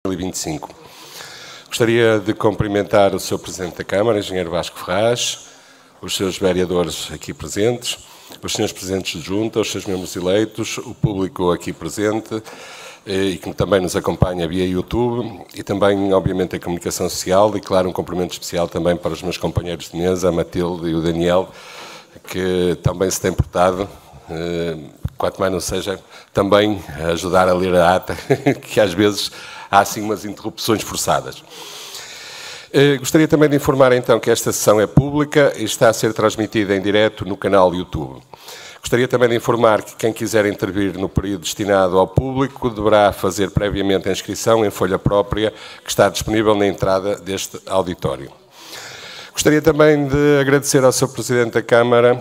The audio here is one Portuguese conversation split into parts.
2025. Gostaria de cumprimentar o Sr. Presidente da Câmara, Engenheiro Vasco Ferraz, os seus vereadores aqui presentes, os Srs. Presidentes de Junta, os seus membros eleitos, o público aqui presente e que também nos acompanha via YouTube e também, obviamente, a comunicação social e, claro, um cumprimento especial também para os meus companheiros de mesa, a Matilde e o Daniel, que também se têm portado, quanto mais não seja, também a ajudar a ler a ata, que às vezes há assim umas interrupções forçadas. Gostaria também de informar então que esta sessão é pública e está a ser transmitida em direto no canal YouTube. Gostaria também de informar que quem quiser intervir no período destinado ao público deverá fazer previamente a inscrição em folha própria que está disponível na entrada deste auditório. Gostaria também de agradecer ao Sr. Presidente da Câmara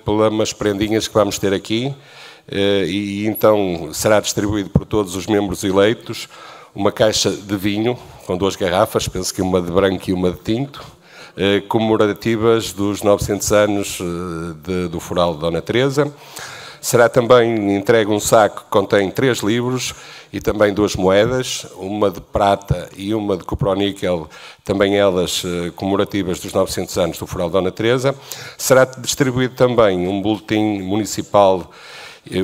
pelas umas prendinhas que vamos ter aqui e então será distribuído por todos os membros eleitos uma caixa de vinho com 2 garrafas, penso que uma de branco e uma de tinto, comemorativas dos 900 anos do Foral de Dona Teresa. Será também entregue um saco que contém 3 livros e também 2 moedas, uma de prata e uma de cuproníquel, também elas comemorativas dos 900 anos do Foral de Dona Teresa. Será distribuído também um boletim municipal,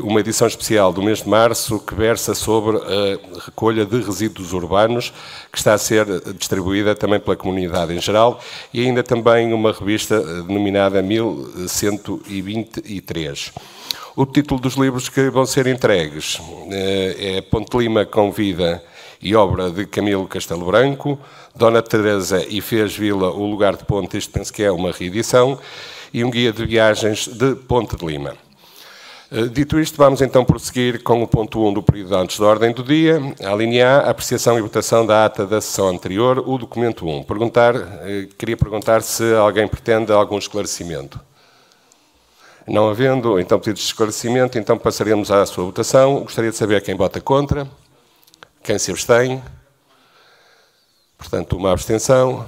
uma edição especial do mês de março que versa sobre a recolha de resíduos urbanos, que está a ser distribuída também pela comunidade em geral, e ainda também uma revista denominada 1123. O título dos livros que vão ser entregues é Ponte Lima com Vida e Obra de Camilo Castelo Branco, Dona Teresa e Fez Vila o Lugar de Ponte, isto penso que é uma reedição, e um guia de viagens de Ponte de Lima. Dito isto, vamos então prosseguir com o ponto 1 do período antes da ordem do dia, a linha A, apreciação e votação da ata da sessão anterior, o documento 1. Queria perguntar se alguém pretende algum esclarecimento. Não havendo, então, pedidos de esclarecimento, então passaremos à sua votação. Gostaria de saber quem vota contra, quem se abstém. Portanto, uma abstenção.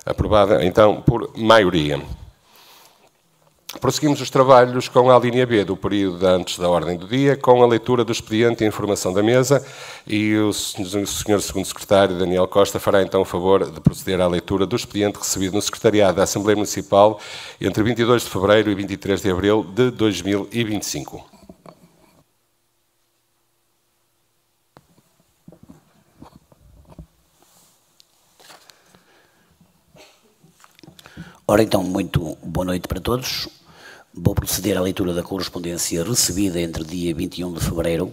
Aprovada, então, por maioria. Prosseguimos os trabalhos com a linha B do período antes da ordem do dia, com a leitura do expediente e informação da mesa, e o Sr. Segundo Secretário, Daniel Costa, fará então o favor de proceder à leitura do expediente recebido no Secretariado da Assembleia Municipal entre 22 de fevereiro e 23 de abril de 2025. Ora então, muito boa noite para todos. Vou proceder à leitura da correspondência recebida entre dia 21 de fevereiro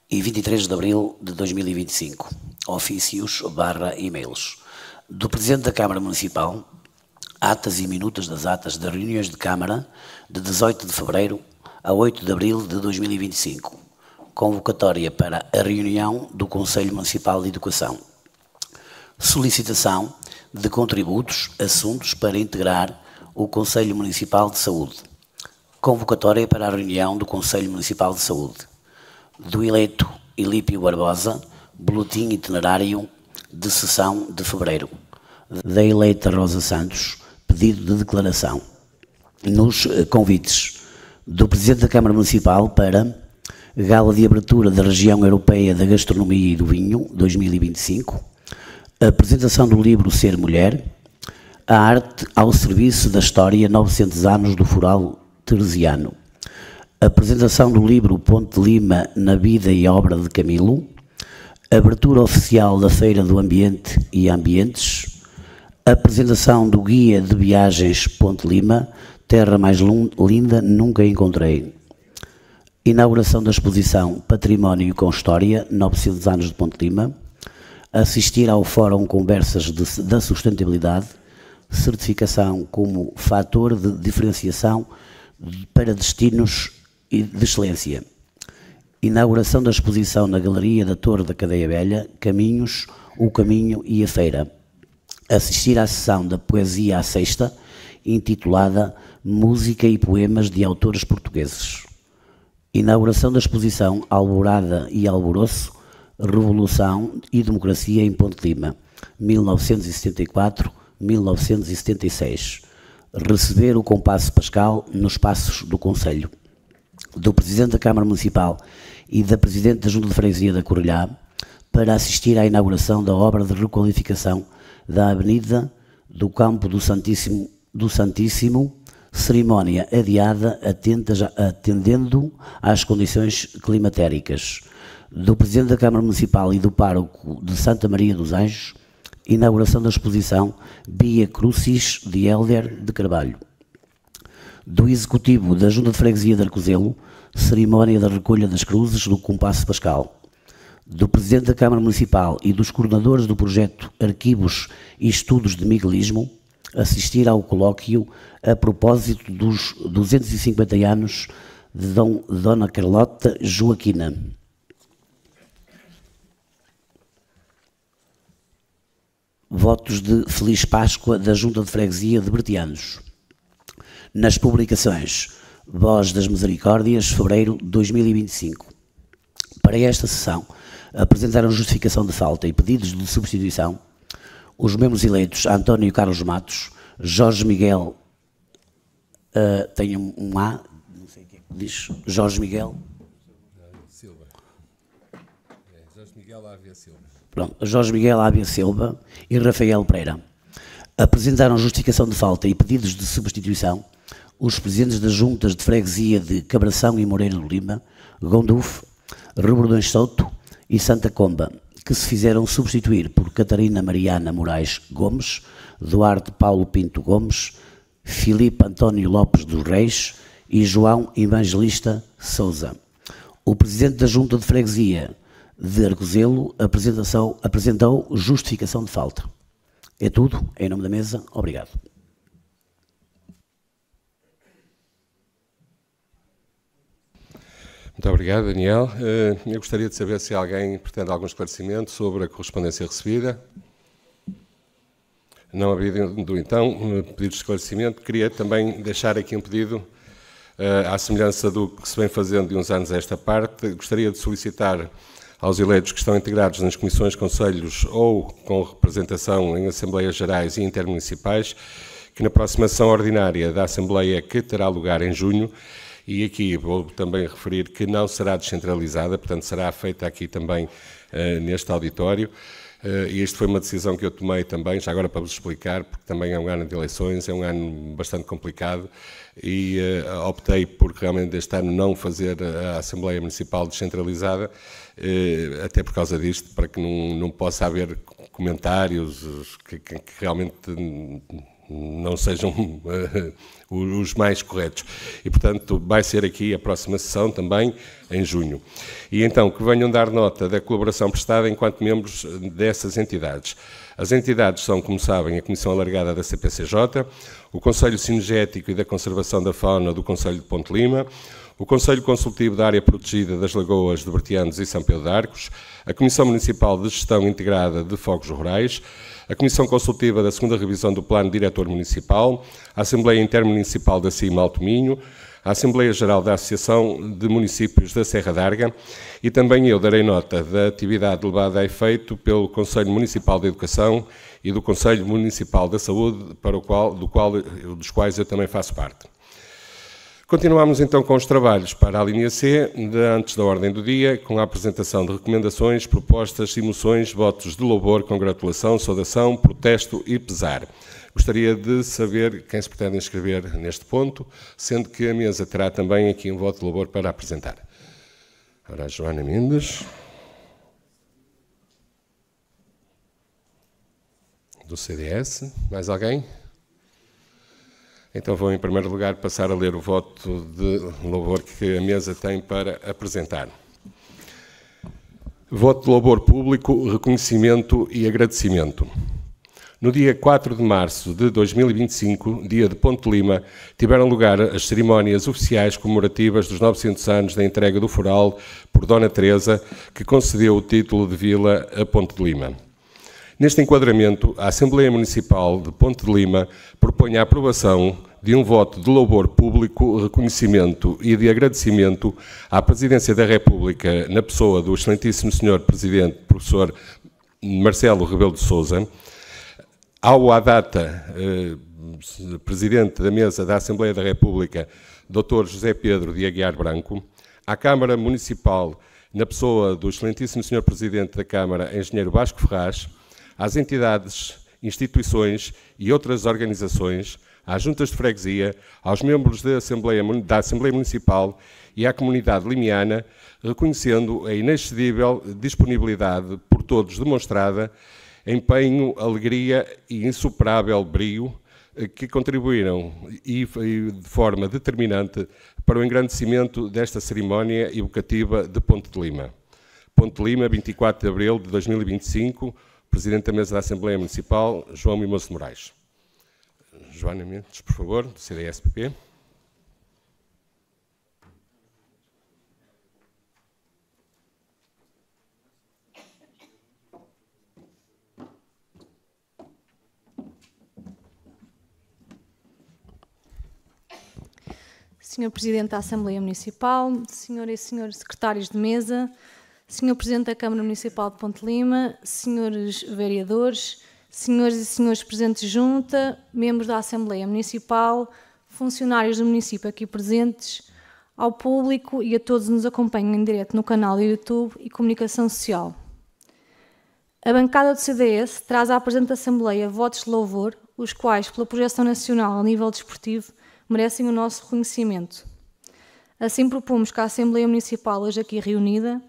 e 23 de abril de 2025, ofícios/e-mails. Do Presidente da Câmara Municipal, atas e minutas das atas das reuniões de Câmara de 18 de fevereiro a 8 de abril de 2025, convocatória para a reunião do Conselho Municipal de Educação. Solicitação de contributos, assuntos para integrar o Conselho Municipal de Saúde. Convocatória para a reunião do Conselho Municipal de Saúde. Do eleito Ilípio Barbosa, boletim itinerário de sessão de fevereiro. Da eleita Rosa Santos, pedido de declaração. Nos convites do Presidente da Câmara Municipal para Gala de Abertura da Região Europeia da Gastronomia e do Vinho, 2025, a apresentação do livro Ser Mulher, a arte ao serviço da história 900 anos do Foral Teresiano, a apresentação do livro Ponte de Lima na vida e obra de Camilo, a abertura oficial da Feira do Ambiente e Ambientes, a apresentação do Guia de Viagens Ponte Lima, terra mais linda nunca encontrei, inauguração da exposição Património com História 900 anos de Ponte Lima, assistir ao Fórum Conversas da Sustentabilidade, certificação como fator de diferenciação para destinos de excelência. Inauguração da exposição na Galeria da Torre da Cadeia Velha, Caminhos, o Caminho e a Feira. Assistir à sessão da Poesia à Sexta, intitulada Música e Poemas de Autores Portugueses. Inauguração da exposição Alvorada e Alboroço, Revolução e Democracia em Ponte Lima, 1974-1976. Receber o compasso pascal nos passos do Conselho. Do Presidente da Câmara Municipal e da Presidente da Junta de Freguesia da Correlhá, para assistir à inauguração da obra de requalificação da Avenida do Campo do Santíssimo, cerimónia adiada atendendo às condições climatéricas. Do Presidente da Câmara Municipal e do Pároco de Santa Maria dos Anjos, inauguração da exposição Via Crucis de Hélder de Carvalho. Do Executivo da Junta de Freguesia de Arcozelo, cerimónia da recolha das cruzes do Compasso Pascal. Do Presidente da Câmara Municipal e dos coordenadores do projeto Arquivos e Estudos de Miguelismo, assistir ao colóquio a propósito dos 250 anos de Dona Carlota Joaquina. Votos de Feliz Páscoa da Junta de Freguesia de Bertianos. Nas publicações Voz das Misericórdias, fevereiro de 2025. Para esta sessão, apresentaram justificação de falta e pedidos de substituição os membros eleitos António Carlos Matos, Jorge Miguel, tem um A, não sei o que é que diz, Jorge Miguel Silva. Jorge Miguel Ávia Silva. Pronto, Jorge Miguel Ávia Silva e Rafael Pereira. Apresentaram justificação de falta e pedidos de substituição os presidentes das juntas de freguesia de Cabração e Moreira do Lima, Gonduf, Rebordões Souto e Santa Comba, que se fizeram substituir por Catarina Mariana Moraes Gomes, Duarte Paulo Pinto Gomes, Filipe António Lopes dos Reis e João Evangelista Sousa. O Presidente da Junta de Freguesia de Arcozelo apresentou justificação de falta. É tudo, em nome da mesa, obrigado. Muito obrigado, Daniel. Eu gostaria de saber se alguém pretende algum esclarecimento sobre a correspondência recebida. Não havendo, então, pedido de esclarecimento, queria também deixar aqui um pedido, à semelhança do que se vem fazendo de uns anos a esta parte. Gostaria de solicitar aos eleitos que estão integrados nas comissões, conselhos ou com representação em Assembleias Gerais e Intermunicipais, que na próxima sessão ordinária da Assembleia, que terá lugar em junho, e aqui vou também referir que não será descentralizada, portanto será feita aqui também neste auditório, e isto foi uma decisão que eu tomei também, já agora para vos explicar, porque também é um ano de eleições, é um ano bastante complicado, e optei por realmente este ano não fazer a Assembleia Municipal descentralizada, até por causa disto, para que não possa haver comentários que realmente não sejam os mais corretos. E, portanto, vai ser aqui a próxima sessão também, em junho. E então, que venham dar nota da colaboração prestada enquanto membros dessas entidades. As entidades são, como sabem, a Comissão Alargada da CPCJ, o Conselho Sinergético e da Conservação da Fauna do Conselho de Ponte Lima, o Conselho Consultivo da Área Protegida das Lagoas de Bertianos e São Pedro de Arcos, a Comissão Municipal de Gestão Integrada de Fogos Rurais, a Comissão Consultiva da 2ª Revisão do Plano Diretor Municipal, a Assembleia Intermunicipal da CIMA Alto Minho, a Assembleia Geral da Associação de Municípios da Serra d'Arga e também eu darei nota da atividade levada a efeito pelo Conselho Municipal de Educação e do Conselho Municipal da Saúde, dos quais eu também faço parte. Continuamos então com os trabalhos para a linha C, antes da ordem do dia, com a apresentação de recomendações, propostas e moções, votos de louvor, congratulação, saudação, protesto e pesar. Gostaria de saber quem se pretende inscrever neste ponto, sendo que a mesa terá também aqui um voto de louvor para apresentar. Ora, a Joana Mendes, do CDS. Mais alguém? Então vou, em primeiro lugar, passar a ler o voto de louvor que a mesa tem para apresentar. Voto de louvor público, reconhecimento e agradecimento. No dia 4 de março de 2025, dia de Ponte Lima, tiveram lugar as cerimónias oficiais comemorativas dos 900 anos da entrega do Foral por Dona Teresa, que concedeu o título de vila a Ponte de Lima. Neste enquadramento, a Assembleia Municipal de Ponte de Lima propõe a aprovação de um voto de louvor público, reconhecimento e de agradecimento à Presidência da República, na pessoa do excelentíssimo Sr. Presidente, Professor Marcelo Rebelo de Sousa, ao à data Presidente da Mesa da Assembleia da República, Dr. José Pedro de Aguiar Branco, à Câmara Municipal na pessoa do excelentíssimo Sr. Presidente da Câmara, Engenheiro Vasco Ferraz, às entidades, instituições e outras organizações, às juntas de freguesia, aos membros da Assembleia Municipal e à comunidade limiana, reconhecendo a inexcedível disponibilidade por todos demonstrada, empenho, alegria e insuperável brio que contribuíram e de forma determinante para o engrandecimento desta cerimónia evocativa de Ponte de Lima. Ponte de Lima, 24 de abril de 2025, Presidente da Mesa da Assembleia Municipal, João Mimoso de Moraes. Joana Mendes, por favor, do CDS-PP. Senhor Presidente da Assembleia Municipal, Senhoras e Senhores Secretários de Mesa, Senhor Presidente da Câmara Municipal de Ponte Lima, Senhores Vereadores, Senhoras e Senhores Presidentes de Junta, membros da Assembleia Municipal, funcionários do município aqui presentes, ao público e a todos que nos acompanham em direto no canal do YouTube e Comunicação Social. A bancada do CDS traz à presente Assembleia votos de louvor, os quais, pela projeção nacional a nível desportivo, merecem o nosso reconhecimento. Assim propomos que a Assembleia Municipal, hoje aqui reunida,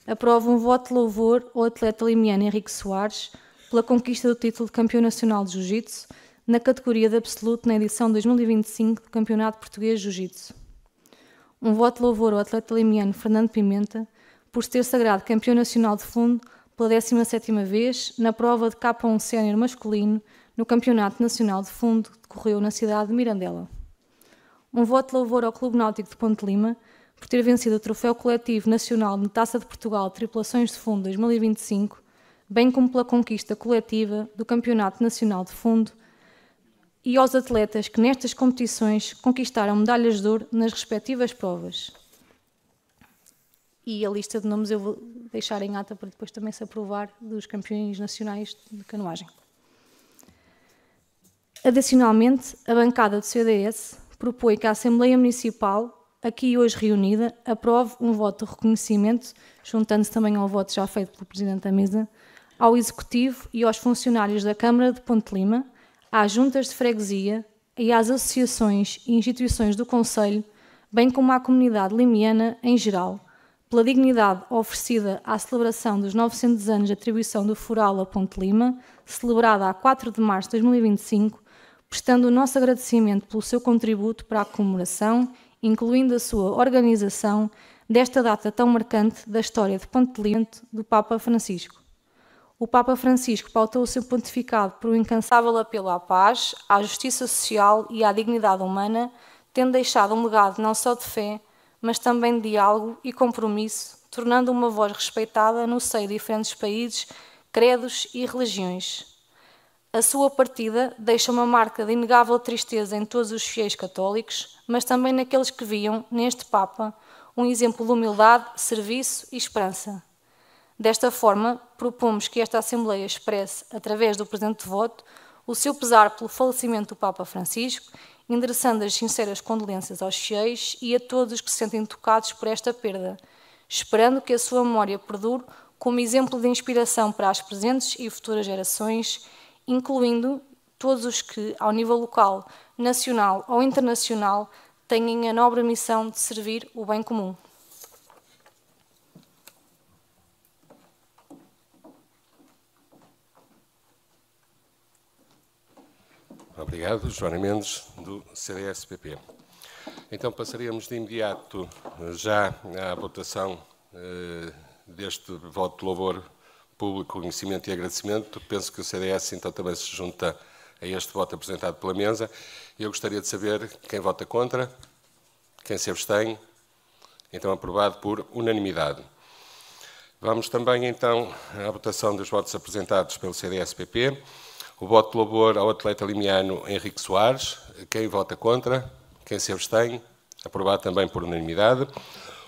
aprove um voto de louvor ao atleta limiano Henrique Soares pela conquista do título de Campeão Nacional de Jiu-Jitsu na categoria de absoluto na edição 2025 do Campeonato Português de Jiu-Jitsu. Um voto de louvor ao atleta limiano Fernando Pimenta por se ter sagrado Campeão Nacional de Fundo pela 17ª vez na prova de K1 sénior masculino no Campeonato Nacional de Fundo que decorreu na cidade de Mirandela. Um voto de louvor ao Clube Náutico de Ponte Lima por ter vencido o Troféu Coletivo Nacional de Taça de Portugal Tripulações de Fundo 2025, bem como pela conquista coletiva do Campeonato Nacional de Fundo, e aos atletas que nestas competições conquistaram medalhas de ouro nas respectivas provas. E a lista de nomes eu vou deixar em ata para depois também se aprovar dos campeões nacionais de canoagem. Adicionalmente, a bancada do CDS propõe que a Assembleia Municipal, aqui hoje reunida, aprove um voto de reconhecimento, juntando-se também ao voto já feito pelo Presidente da Mesa, ao Executivo e aos funcionários da Câmara de Ponte Lima, às juntas de freguesia e às associações e instituições do Conselho, bem como à comunidade limiana em geral, pela dignidade oferecida à celebração dos 900 anos de atribuição do Foral a Ponte Lima, celebrada a 4 de março de 2025, prestando o nosso agradecimento pelo seu contributo para a comemoração, incluindo a sua organização desta data tão marcante da história de Ponte Lima do Papa Francisco. O Papa Francisco pautou o seu pontificado por um incansável apelo à paz, à justiça social e à dignidade humana, tendo deixado um legado não só de fé, mas também de diálogo e compromisso, tornando uma voz respeitada no seio de diferentes países, credos e religiões. A sua partida deixa uma marca de inegável tristeza em todos os fiéis católicos, mas também naqueles que viam, neste Papa, um exemplo de humildade, serviço e esperança. Desta forma, propomos que esta Assembleia expresse, através do presente voto, o seu pesar pelo falecimento do Papa Francisco, endereçando as sinceras condolências aos fiéis e a todos os que se sentem tocados por esta perda, esperando que a sua memória perdure como exemplo de inspiração para as presentes e futuras gerações, incluindo todos os que, ao nível local, nacional ou internacional, têm a nobre missão de servir o bem comum. Obrigado, Joana Mendes, do CDS-PP. Então passaríamos de imediato já à votação deste voto de louvor público, reconhecimento e agradecimento. Penso que o CDS então também se junta a este voto apresentado pela mesa. Eu gostaria de saber quem vota contra, quem se abstém. Então aprovado por unanimidade. Vamos também então à votação dos votos apresentados pelo CDS-PP. O voto de louvor ao atleta limiano Henrique Soares. Quem vota contra? Quem se abstém? Aprovado também por unanimidade.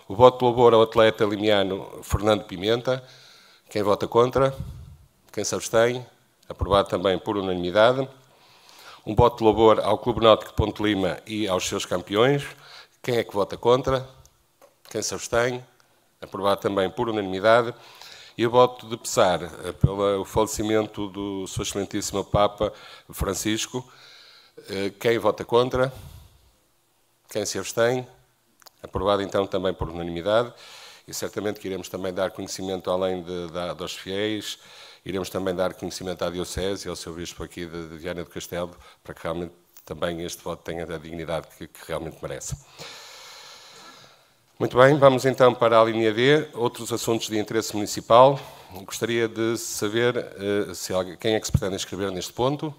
O voto de louvor ao atleta limiano Fernando Pimenta. Quem vota contra? Quem se abstém? Aprovado também por unanimidade. Um voto de louvor ao Clube Náutico de Ponte Lima e aos seus campeões. Quem é que vota contra? Quem se abstém? Aprovado também por unanimidade. E o voto de pesar pelo falecimento do Sr. Excelentíssimo Papa Francisco. Quem vota contra? Quem se abstém? Aprovado então também por unanimidade. E certamente que iremos também dar conhecimento, além dos fiéis, iremos também dar conhecimento à Diocese e ao seu Bispo aqui de Viana do Castelo, para que realmente também este voto tenha a dignidade que realmente merece. Muito bem, vamos então para a linha D, outros assuntos de interesse municipal. Gostaria de saber quem é que se pretende inscrever neste ponto.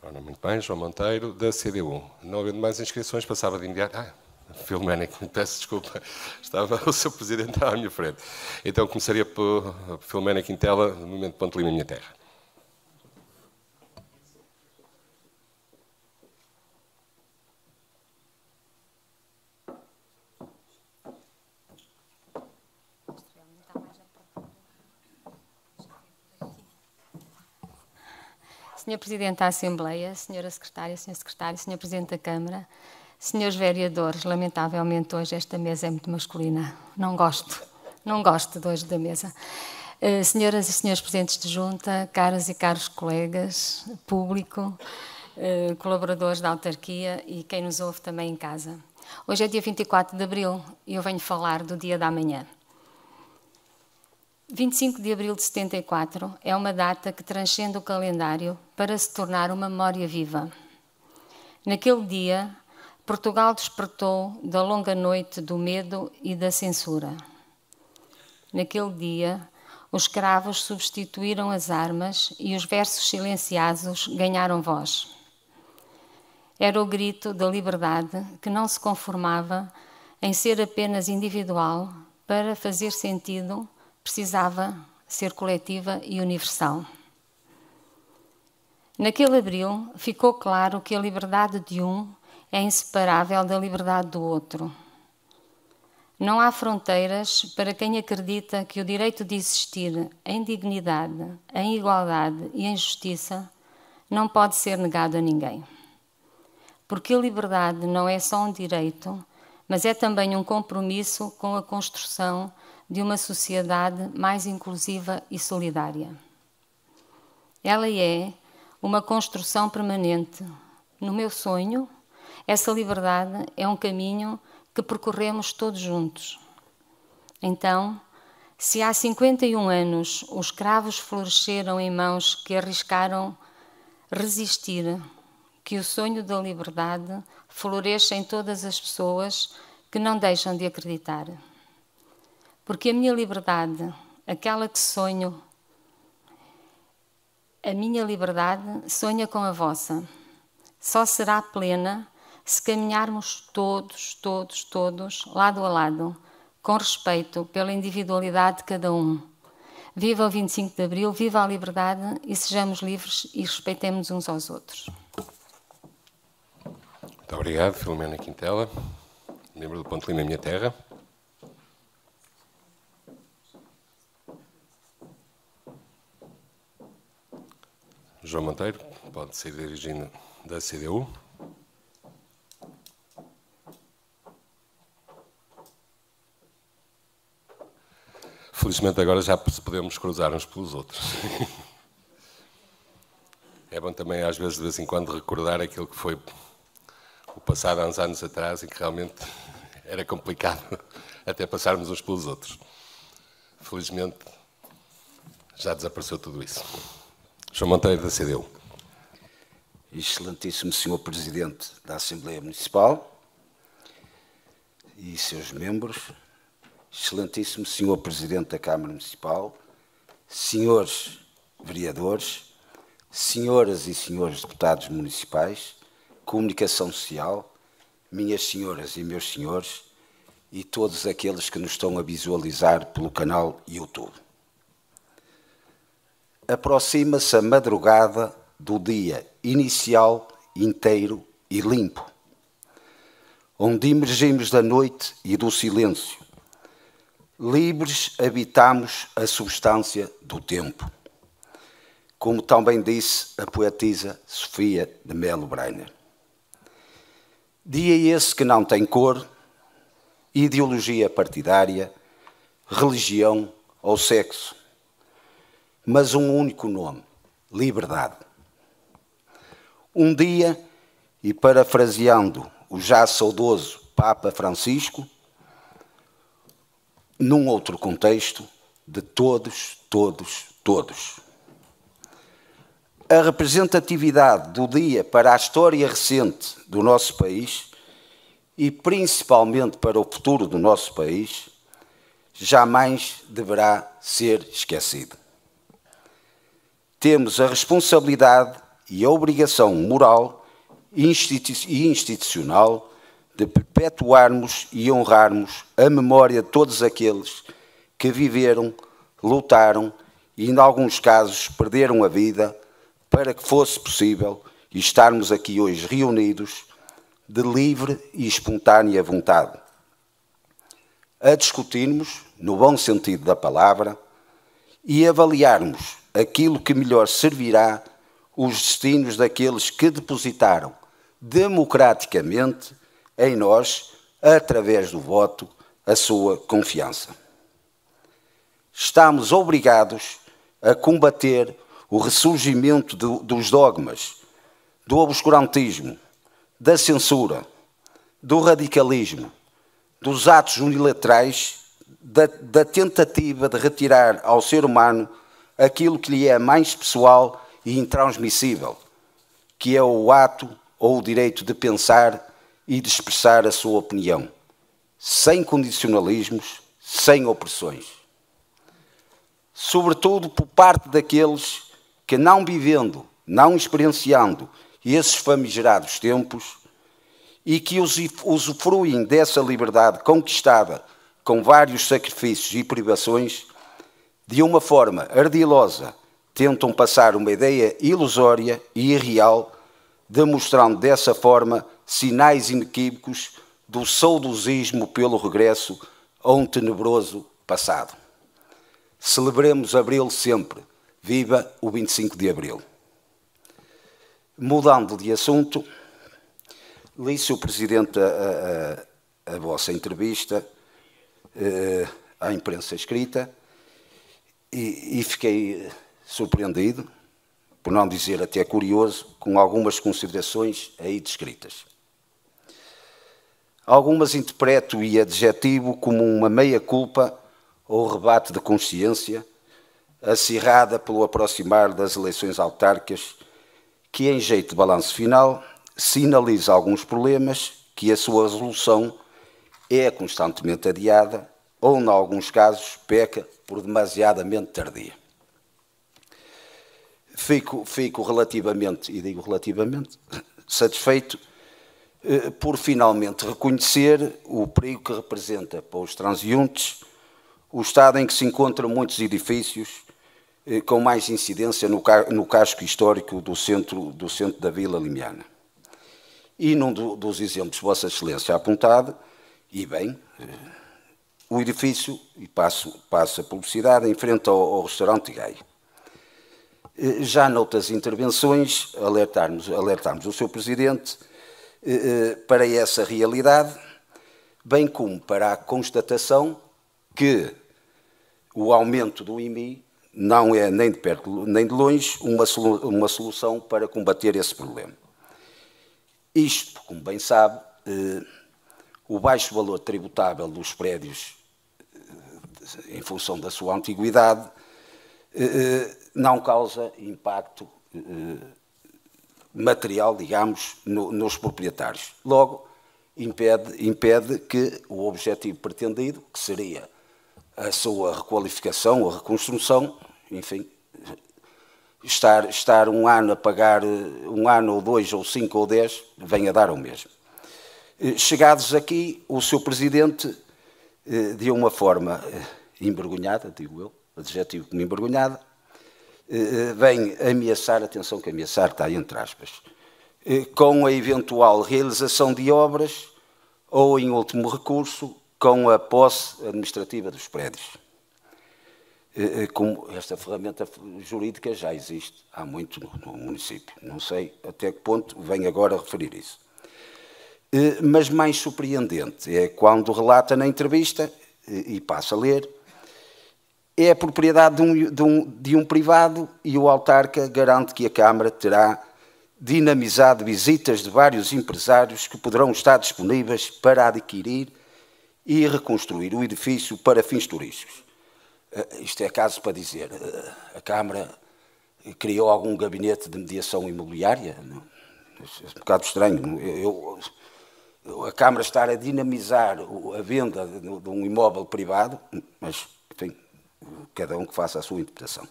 Ora, muito bem, João Monteiro, da CDU. Não havendo mais inscrições, passava de imediato. Filomena, peço desculpa, estava o Sr. Presidente à minha frente. Então começaria por Filomena Quintela, do Movimento Ponte Lima, Minha Terra. Senhor Presidente da Assembleia, Senhora Secretária, Senhor Secretário, Senhor Presidente da Câmara, Senhores Vereadores, lamentavelmente hoje esta mesa é muito masculina. Não gosto de hoje da mesa. Senhoras e senhores Presidentes de Junta, caras e caros colegas, público, colaboradores da autarquia e quem nos ouve também em casa. Hoje é dia 24 de abril e eu venho falar do dia da manhã. 25 de abril de 74 é uma data que transcende o calendário para se tornar uma memória viva. Naquele dia, Portugal despertou da longa noite do medo e da censura. Naquele dia, os escravos substituíram as armas e os versos silenciados ganharam voz. Era o grito da liberdade que não se conformava em ser apenas individual para fazer sentido. Precisava ser coletiva e universal. Naquele abril, ficou claro que a liberdade de um é inseparável da liberdade do outro. Não há fronteiras para quem acredita que o direito de existir em dignidade, em igualdade e em justiça não pode ser negado a ninguém. Porque a liberdade não é só um direito, mas é também um compromisso com a construção de uma sociedade mais inclusiva e solidária. Ela é uma construção permanente. No meu sonho, essa liberdade é um caminho que percorremos todos juntos. Então, se há 51 anos os escravos floresceram em mãos que arriscaram resistir, que o sonho da liberdade floresça em todas as pessoas que não deixam de acreditar. Porque a minha liberdade, aquela que sonho, a minha liberdade sonha com a vossa. Só será plena se caminharmos todos, lado a lado, com respeito pela individualidade de cada um. Viva o 25 de Abril, viva a liberdade e sejamos livres e respeitemos uns aos outros. Muito obrigado, Filomena Quintela, membro do Ponte Lima, Minha Terra. João Monteiro, pode ser dirigindo da CDU. Felizmente agora já podemos cruzar uns pelos outros. É bom também às vezes de vez em quando recordar aquilo que foi o passado há uns anos atrás e que realmente era complicado até passarmos uns pelos outros. Felizmente já desapareceu tudo isso. João Monteiro, da CDU. Excelentíssimo Sr. Presidente da Assembleia Municipal e seus membros, Excelentíssimo Sr. Presidente da Câmara Municipal, senhores vereadores, senhoras e senhores deputados municipais, comunicação social, minhas senhoras e meus senhores e todos aqueles que nos estão a visualizar pelo canal YouTube. Aproxima-se a madrugada do dia inicial, inteiro e limpo, onde emergimos da noite e do silêncio. Livres habitamos a substância do tempo, como também disse a poetisa Sofia de Melo Breiner. Dia esse que não tem cor, ideologia partidária, religião ou sexo, mas um único nome: liberdade. Um dia, e parafraseando o já saudoso Papa Francisco, num outro contexto, de todos, todos, todos. A representatividade do dia para a história recente do nosso país e principalmente para o futuro do nosso país jamais deverá ser esquecido. Temos a responsabilidade e a obrigação moral e institucional de perpetuarmos e honrarmos a memória de todos aqueles que viveram, lutaram e, em alguns casos, perderam a vida para que fosse possível estarmos aqui hoje reunidos de livre e espontânea vontade, a discutirmos, no bom sentido da palavra, e avaliarmos aquilo que melhor servirá os destinos daqueles que depositaram democraticamente em nós, através do voto, a sua confiança. Estamos obrigados a combater o ressurgimento dos dogmas, do obscurantismo, da censura, do radicalismo, dos atos unilaterais, da tentativa de retirar ao ser humano aquilo que lhe é mais pessoal e intransmissível, que é o ato ou o direito de pensar e de expressar a sua opinião, sem condicionalismos, sem opressões. Sobretudo por parte daqueles que, não vivendo, não experienciando esses famigerados tempos e que usufruem dessa liberdade conquistada com vários sacrifícios e privações, de uma forma ardilosa, tentam passar uma ideia ilusória e irreal, demonstrando dessa forma sinais inequívocos do saudosismo pelo regresso a um tenebroso passado. Celebremos Abril sempre. Viva o 25 de Abril. Mudando de assunto, li, Sr. Presidente, a vossa entrevista à imprensa escrita e fiquei surpreendido, por não dizer até curioso, com algumas considerações aí descritas. Algumas interpreto e adjetivo como uma meia-culpa ou rebate de consciência, acirrada pelo aproximar das eleições autárquicas, que, em jeito de balanço final, sinaliza alguns problemas que a sua resolução é constantemente adiada ou, em alguns casos, peca por demasiadamente tardia. Fico relativamente, e digo relativamente, satisfeito por finalmente reconhecer o perigo que representa para os transeuntes o estado em que se encontram muitos edifícios com mais incidência no casco histórico do centro da Vila Limiana. E num dos exemplos que Vossa Excelência ha apontado, e bem, o edifício, e passo a publicidade, em frente ao restaurante Gaia. Já noutras intervenções, alertarmos o Sr. Presidente para essa realidade, bem como para a constatação que o aumento do IMI não é nem de perto nem de longe uma solução para combater esse problema. Isto, como bem sabe, o baixo valor tributável dos prédios em função da sua antiguidade não causa impacto material, digamos, nos proprietários. Logo, impede que o objetivo pretendido, que seria a sua requalificação ou reconstrução, enfim, estar um ano a pagar, um ano ou 2 ou 5 ou 10, venha a dar ao mesmo. Chegados aqui, o Sr. Presidente, de uma forma envergonhada, digo eu, adjetivo como envergonhada, vem ameaçar, atenção que ameaçar está entre aspas, com a eventual realização de obras ou, em último recurso, com a posse administrativa dos prédios. Como esta ferramenta jurídica já existe há muito no município. Não sei até que ponto vem agora a referir isso. Mas mais surpreendente é quando relata na entrevista, e passo a ler, é a propriedade de um privado e o autarca garante que a Câmara terá dinamizado visitas de vários empresários que poderão estar disponíveis para adquirir e reconstruir o edifício para fins turísticos. Isto é caso para dizer, a Câmara criou algum gabinete de mediação imobiliária? Não? É um bocado estranho. A Câmara estar a dinamizar a venda de um imóvel privado, mas, enfim, cada um que faça a sua interpretação.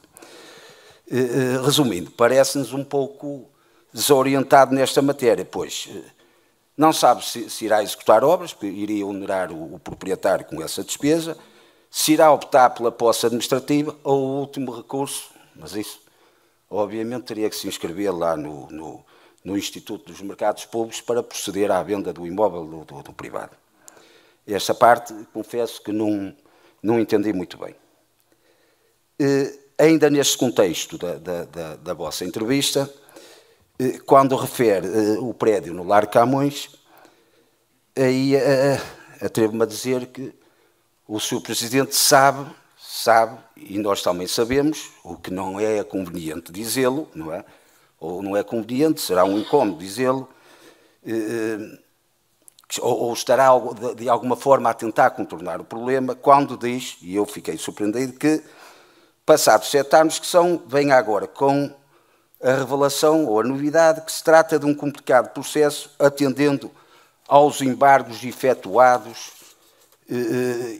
Resumindo, parece-nos um pouco desorientado nesta matéria, pois não sabe se irá executar obras, porque iria onerar o proprietário com essa despesa, se irá optar pela posse administrativa ou o último recurso, mas isso, obviamente, teria que se inscrever lá no Instituto dos Mercados Públicos para proceder à venda do imóvel do privado. Esta parte, confesso que não entendi muito bem. Ainda neste contexto da vossa entrevista, quando refere o prédio no Largo Camões, aí atrevo-me a dizer que o Sr. Presidente sabe, e nós também sabemos, o que não é conveniente dizê-lo, não é? Ou não é conveniente, será um incómodo dizê-lo, ou estará de alguma forma a tentar contornar o problema, quando diz, e eu fiquei surpreendido, que passados 7 anos que vem agora com a revelação ou a novidade que se trata de um complicado processo atendendo aos embargos efetuados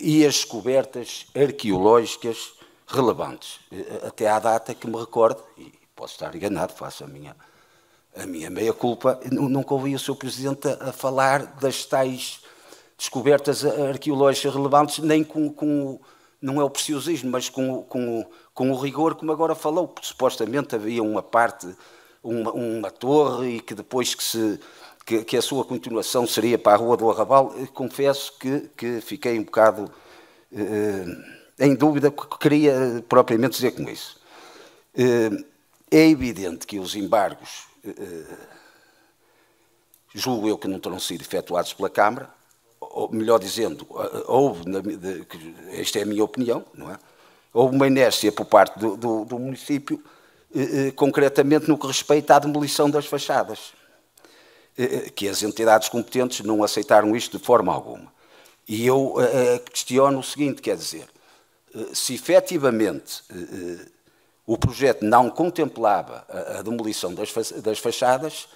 e as descobertas arqueológicas relevantes. Até à data que me recordo, e posso estar enganado, faço a minha meia-culpa, nunca ouvi o Sr. Presidente a falar das tais descobertas arqueológicas relevantes, nem não é o preciosismo, mas com o rigor como agora falou, porque supostamente havia uma parte, uma torre, e que depois que a sua continuação seria para a Rua do Arrabal. Confesso que fiquei um bocado em dúvida o que queria propriamente dizer com isso. É evidente que os embargos, julgo eu que não terão sido efetuados pela Câmara, ou melhor dizendo, houve, esta é a minha opinião, não é? Houve uma inércia por parte do município, concretamente no que respeita à demolição das fachadas, que as entidades competentes não aceitaram isto de forma alguma. E eu questiono o seguinte, quer dizer, se efetivamente o projeto não contemplava a demolição das fachadas,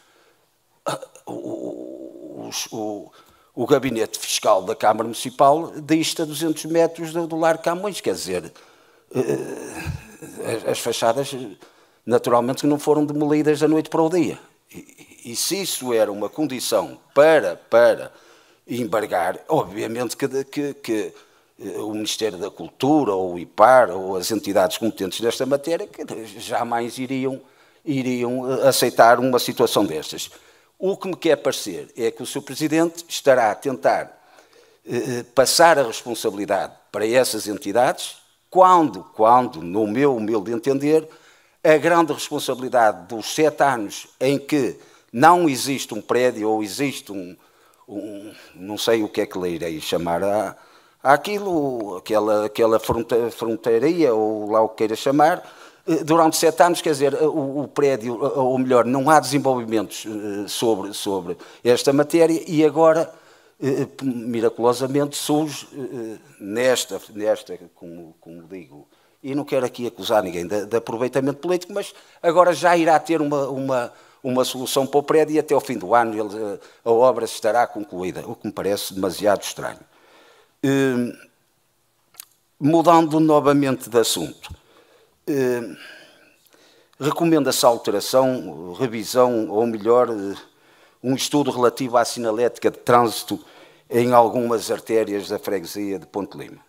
o gabinete fiscal da Câmara Municipal dista a 200 metros do Largo Camões, quer dizer, as fachadas naturalmente não foram demolidas da noite para o dia. E se isso era uma condição para embargar, obviamente que o Ministério da Cultura, ou o IPAR, ou as entidades competentes nesta matéria, que jamais iriam aceitar uma situação destas. O que me quer parecer é que o Sr. Presidente estará a tentar passar a responsabilidade para essas entidades, quando, no meu humilde entender, a grande responsabilidade dos 7 anos em que não existe um prédio, ou existe não sei o que é que lhe irei chamar aquela fronteiraria, ou lá o que queira chamar, durante 7 anos, quer dizer, o prédio, ou melhor, não há desenvolvimentos sobre esta matéria, e agora, miraculosamente, surge nesta como digo, e não quero aqui acusar ninguém de aproveitamento político, mas agora já irá ter uma solução para o prédio, e até ao fim do ano a obra estará concluída, o que me parece demasiado estranho. Mudando novamente de assunto, recomenda-se a alteração, revisão, ou melhor, um estudo relativo à sinalética de trânsito em algumas artérias da freguesia de Ponte Lima.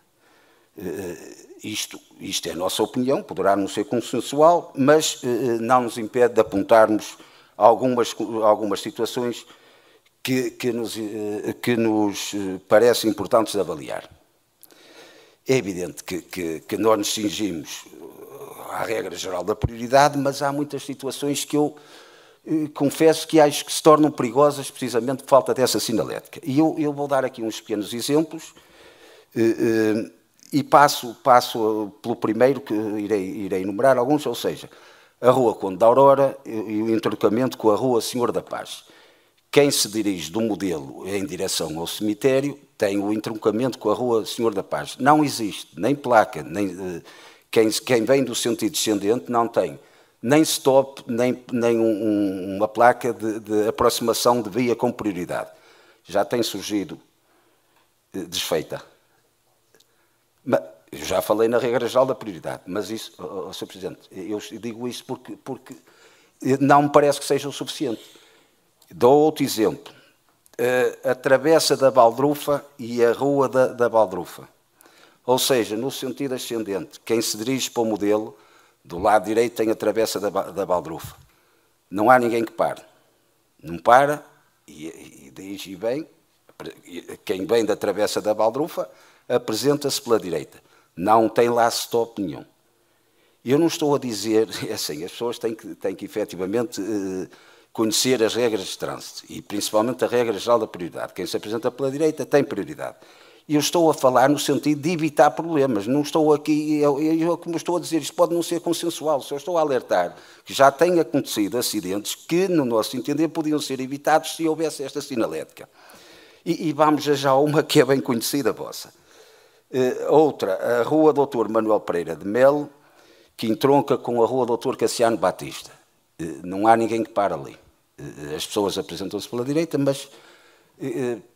Isto é a nossa opinião, poderá não ser consensual, mas não nos impede de apontarmos algumas situações que nos parecem importantes de avaliar. É evidente que nós nos cingimos à regra geral da prioridade, mas há muitas situações que eu confesso que acho que se tornam perigosas precisamente por falta dessa sinalética. E eu vou dar aqui uns pequenos exemplos e passo pelo primeiro, que irei enumerar alguns, ou seja, a Rua Conde da Aurora e o entroncamento com a Rua Senhor da Paz. Quem se dirige do modelo em direção ao cemitério tem o entroncamento com a Rua Senhor da Paz. Não existe nem placa, nem quem vem do sentido descendente não tem nem stop, nem uma placa de aproximação de via com prioridade. Já tem surgido desfeita. Eu já falei na regra geral da prioridade, mas isso, Sr. Presidente, eu digo isso porque não me parece que seja o suficiente. Dou outro exemplo. A Travessa da Baldrufa e a Rua da Baldrufa. Ou seja, no sentido ascendente, quem se dirige para o modelo, do lado direito tem a Travessa da Baldrufa. Não há ninguém que pare. Não para, e dirige bem. Quem vem da Travessa da Baldrufa apresenta-se pela direita. Não tem lá stop nenhum. Eu não estou a dizer, assim, as pessoas têm que efetivamente conhecer as regras de trânsito, e principalmente a regra geral da prioridade. Quem se apresenta pela direita tem prioridade. Eu estou a falar no sentido de evitar problemas, não estou aqui, como estou a dizer, isto pode não ser consensual, só estou a alertar que já têm acontecido acidentes que, no nosso entender, podiam ser evitados se houvesse esta sinalética. E vamos já a uma que é bem conhecida vossa. Outra, a Rua Dr. Manuel Pereira de Melo, que entronca com a Rua Dr. Cassiano Batista. Não há ninguém que para ali. As pessoas apresentam-se pela direita, mas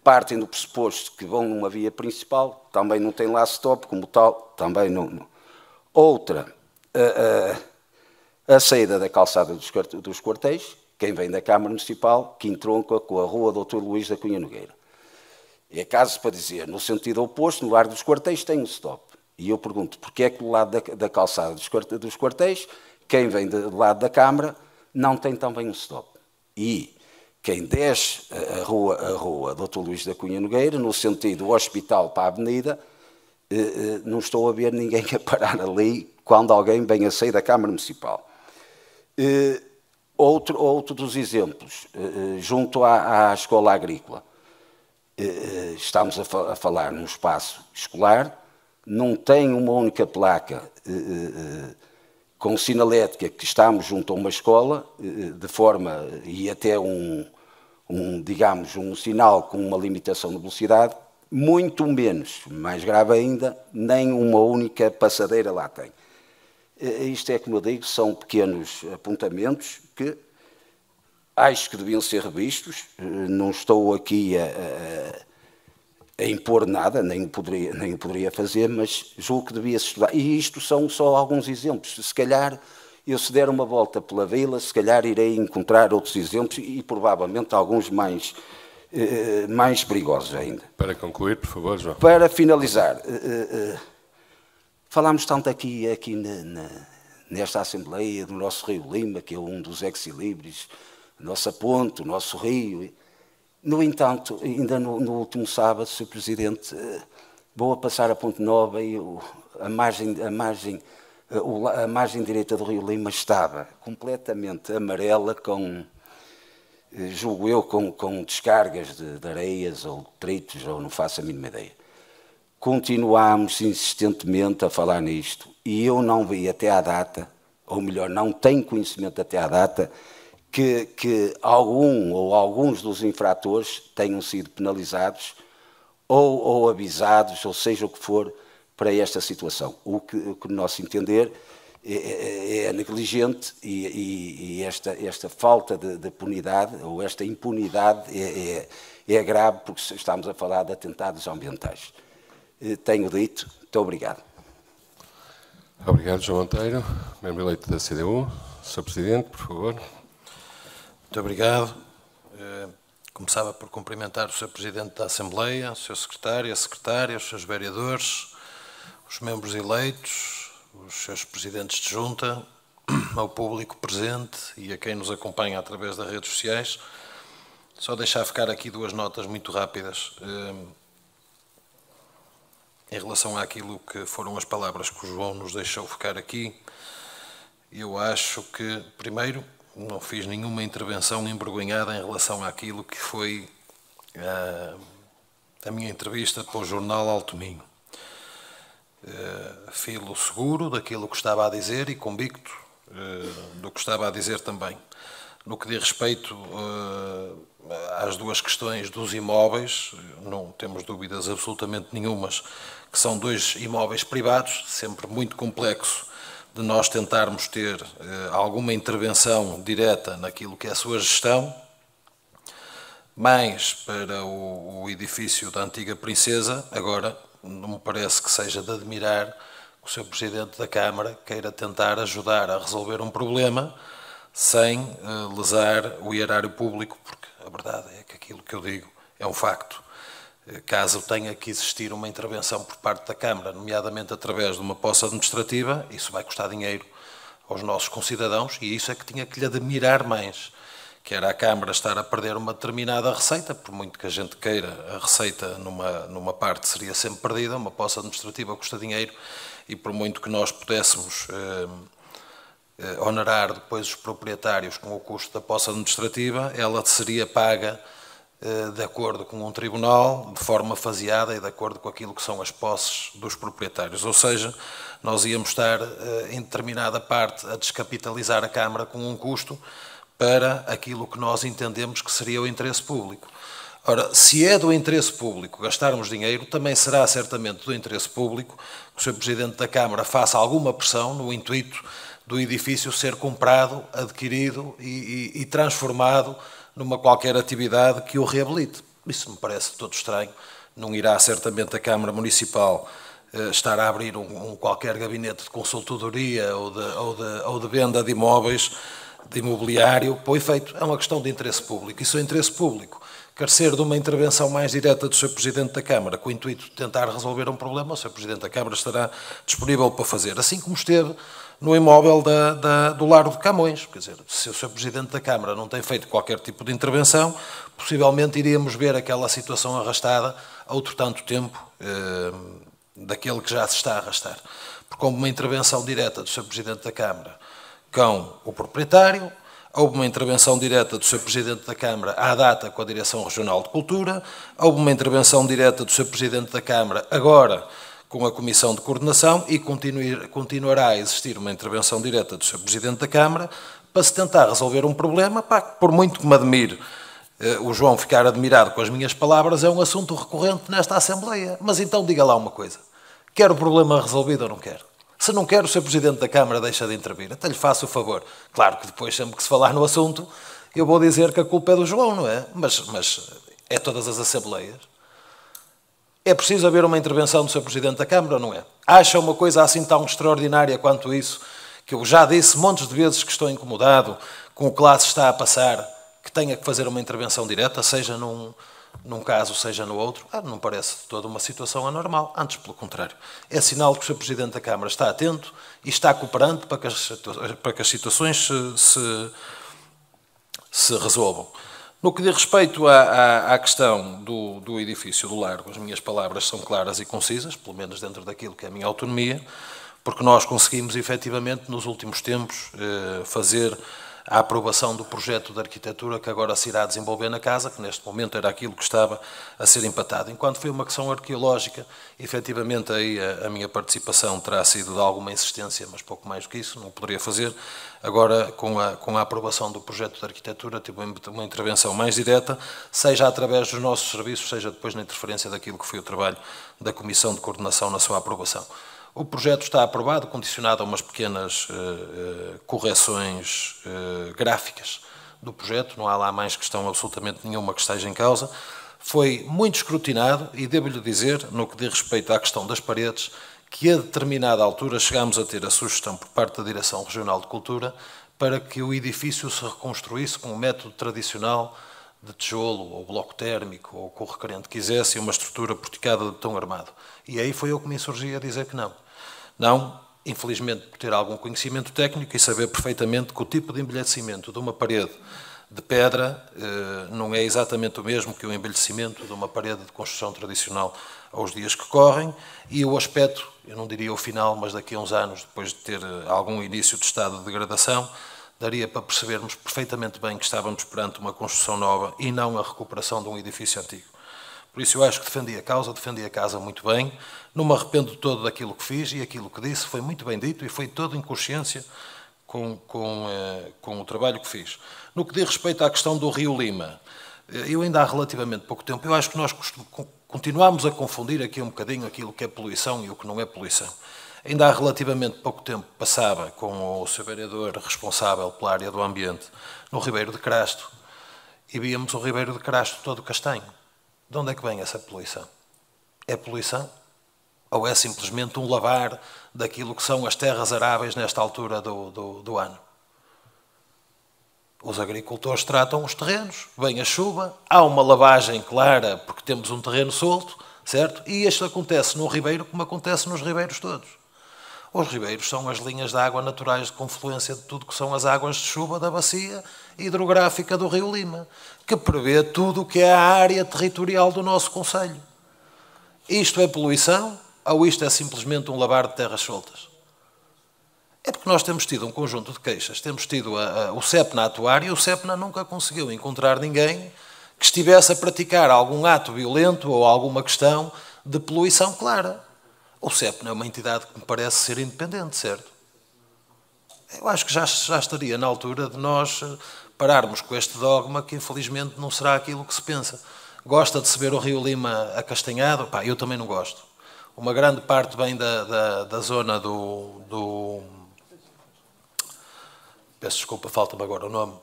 partem do pressuposto que vão numa via principal, também não tem lá stop como tal, também não. Outra, a saída da calçada dos quartéis, quem vem da Câmara Municipal, que entronca com a Rua Dr. Luís da Cunha Nogueira. É caso para dizer, no sentido oposto, no Largo dos Quartéis tem um stop. E eu pergunto, porquê é que do lado da calçada dos quartéis, quem vem do lado da Câmara, não tem também um stop? E quem desce a rua Dr. Luís da Cunha Nogueira, no sentido do hospital para a avenida, não estou a ver ninguém a parar ali quando alguém vem a sair da Câmara Municipal. Outro dos exemplos, junto à Escola Agrícola, estamos a falar num espaço escolar, não tem uma única placa com sinalética que estamos junto a uma escola, de forma, e até digamos, um sinal com uma limitação de velocidade, muito menos, mais grave ainda, nem uma única passadeira lá tem. Isto é, como eu digo, são pequenos apontamentos que acho que deviam ser revistos. Não estou aqui a impor nada, nem o poderia fazer, mas julgo que devia-se estudar. E isto são só alguns exemplos. Se calhar, eu se der uma volta pela vila, se calhar irei encontrar outros exemplos e provavelmente alguns mais perigosos ainda. Para concluir, por favor, João. Para finalizar, falámos tanto aqui nesta Assembleia do nosso Rio Lima, que é um dos ex-libris, nossa ponte, o nosso rio. No entanto, ainda no último sábado, Sr. Presidente, vou a passar a Ponte Nova e a margem direita do Rio Lima estava completamente amarela, julgo eu, com descargas de areias ou detritos, ou não faço a mínima ideia. Continuámos insistentemente a falar nisto e eu não vi até à data, ou melhor, não tenho conhecimento até à data, que algum ou alguns dos infratores tenham sido penalizados ou avisados, ou seja o que for, para esta situação. O que no nosso entender é negligente e esta falta de punidade, ou esta impunidade, é grave, porque estamos a falar de atentados ambientais. Tenho dito. Muito obrigado. Obrigado, João Monteiro, membro eleito da CDU. Sr. Presidente, por favor. Muito obrigado. Começava por cumprimentar o Sr. Presidente da Assembleia, o Sr. Secretário, a Secretária, os seus vereadores, os membros eleitos, os seus presidentes de junta, ao público presente e a quem nos acompanha através das redes sociais. Só deixar ficar aqui duas notas muito rápidas em relação àquilo que foram as palavras que o João nos deixou ficar aqui. Eu acho que, primeiro, não fiz nenhuma intervenção envergonhada em relação àquilo que foi a minha entrevista para o jornal Alto Minho. Filo seguro daquilo que estava a dizer e convicto do que estava a dizer também. No que diz respeito às duas questões dos imóveis, não temos dúvidas absolutamente nenhumas que são dois imóveis privados, sempre muito complexo de nós tentarmos ter alguma intervenção direta naquilo que é a sua gestão, mais para o edifício da antiga Princesa. Agora, não me parece que seja de admirar que o Sr. Presidente da Câmara queira tentar ajudar a resolver um problema sem lesar o erário público, porque a verdade é que aquilo que eu digo é um facto. Caso tenha que existir uma intervenção por parte da Câmara, nomeadamente através de uma posse administrativa, isso vai custar dinheiro aos nossos concidadãos, e isso é que tinha que lhe admirar mais, que era a Câmara estar a perder uma determinada receita, por muito que a gente queira, a receita numa parte seria sempre perdida, uma posse administrativa custa dinheiro, e por muito que nós pudéssemos honorar depois os proprietários com o custo da posse administrativa, ela seria paga de acordo com um tribunal, de forma faseada e de acordo com aquilo que são as posses dos proprietários. Ou seja, nós íamos estar em determinada parte a descapitalizar a Câmara com um custo para aquilo que nós entendemos que seria o interesse público. Ora, se é do interesse público gastarmos dinheiro, também será certamente do interesse público que o Sr. Presidente da Câmara faça alguma pressão no intuito do edifício ser comprado, adquirido e transformado numa qualquer atividade que o reabilite. Isso me parece todo estranho. Não irá certamente a Câmara Municipal estar a abrir um qualquer gabinete de consultoria ou de venda de imóveis, de imobiliário, para o efeito. É uma questão de interesse público. E se o interesse público carecer de uma intervenção mais direta do Sr. Presidente da Câmara, com o intuito de tentar resolver um problema, o Sr. Presidente da Câmara estará disponível para fazer, assim como esteve no imóvel do Largo de Camões. Quer dizer, se o Sr. Presidente da Câmara não tem feito qualquer tipo de intervenção, possivelmente iríamos ver aquela situação arrastada a outro tanto tempo daquele que já se está a arrastar. Porque houve uma intervenção direta do Sr. Presidente da Câmara com o proprietário, houve uma intervenção direta do Sr. Presidente da Câmara à data com a Direção Regional de Cultura, houve uma intervenção direta do Sr. Presidente da Câmara agora com a Comissão de Coordenação e continuará a existir uma intervenção direta do Sr. Presidente da Câmara para se tentar resolver um problema, por muito que me admire o João ficar admirado com as minhas palavras, é um assunto recorrente nesta Assembleia. Mas então diga lá uma coisa, quer o problema resolvido ou não quer? Se não quer, o Sr. Presidente da Câmara deixa de intervir. Até lhe faço o favor. Claro que depois, sempre que se falar no assunto, eu vou dizer que a culpa é do João, não é? Mas é todas as Assembleias. É preciso haver uma intervenção do Sr. Presidente da Câmara ou não é? Acha uma coisa assim tão extraordinária quanto isso, que eu já disse montes de vezes que estou incomodado com o que lá se está a passar, que tenha que fazer uma intervenção direta, seja num caso, seja no outro? Não parece toda uma situação anormal, antes pelo contrário. É sinal que o Sr. Presidente da Câmara está atento e está cooperando para que as situações se resolvam. No que diz respeito à questão do edifício do Largo, as minhas palavras são claras e concisas, pelo menos dentro daquilo que é a minha autonomia, porque nós conseguimos efetivamente nos últimos tempos fazer a aprovação do projeto de arquitetura que agora se irá desenvolver na casa, que neste momento era aquilo que estava a ser empatado. Enquanto foi uma questão arqueológica, efetivamente aí a minha participação terá sido de alguma insistência, mas pouco mais do que isso, não poderia fazer. Agora, com a aprovação do projeto de arquitetura, tive uma intervenção mais direta, seja através dos nossos serviços, seja depois na interferência daquilo que foi o trabalho da Comissão de Coordenação na sua aprovação. O projeto está aprovado, condicionado a umas pequenas correções gráficas do projeto, não há lá mais questão absolutamente nenhuma que esteja em causa. Foi muito escrutinado e devo-lhe dizer, no que diz respeito à questão das paredes, que a determinada altura chegámos a ter a sugestão por parte da Direção Regional de Cultura para que o edifício se reconstruísse com o método tradicional de tijolo, ou bloco térmico, ou o que o requerente quisesse, e uma estrutura porticada de betão armado. E aí foi eu que me insurgi a dizer que não. Não, infelizmente, por ter algum conhecimento técnico e saber perfeitamente que o tipo de envelhecimento de uma parede de pedra não é exatamente o mesmo que o envelhecimento de uma parede de construção tradicional aos dias que correm, e o aspecto, eu não diria o final, mas daqui a uns anos, depois de ter algum início de estado de degradação, daria para percebermos perfeitamente bem que estávamos perante uma construção nova e não a recuperação de um edifício antigo. Por isso eu acho que defendi a casa muito bem, não me arrependo todo daquilo que fiz e aquilo que disse foi muito bem dito e foi todo em consciência com o trabalho que fiz. No que diz respeito à questão do Rio Lima, eu ainda há relativamente pouco tempo, eu acho que nós continuamos a confundir aqui um bocadinho aquilo que é poluição e o que não é poluição. Ainda há relativamente pouco tempo passava com o Sr. Vereador responsável pela área do ambiente no Ribeiro de Crasto e víamos o Ribeiro de Crasto todo castanho. De onde é que vem essa poluição? É poluição? Ou é simplesmente um lavar daquilo que são as terras aráveis nesta altura do ano? Os agricultores tratam os terrenos, vem a chuva, há uma lavagem clara porque temos um terreno solto, certo? E isto acontece no ribeiro como acontece nos ribeiros todos. Os ribeiros são as linhas de água naturais de confluência de tudo que são as águas de chuva da bacia hidrográfica do Rio Lima, que prevê tudo o que é a área territorial do nosso concelho. Isto é poluição ou isto é simplesmente um lavar de terras soltas? É porque nós temos tido um conjunto de queixas, temos tido o CEPNA a atuar e o CEPNA nunca conseguiu encontrar ninguém que estivesse a praticar algum ato violento ou alguma questão de poluição clara. O CEPNA é uma entidade que me parece ser independente, certo? Eu acho que já estaria na altura de nós pararmos com este dogma que infelizmente não será aquilo que se pensa. Gosta de se ver o Rio Lima acastanhado? Pá, eu também não gosto. Uma grande parte vem da zona peço desculpa, falta-me agora o nome.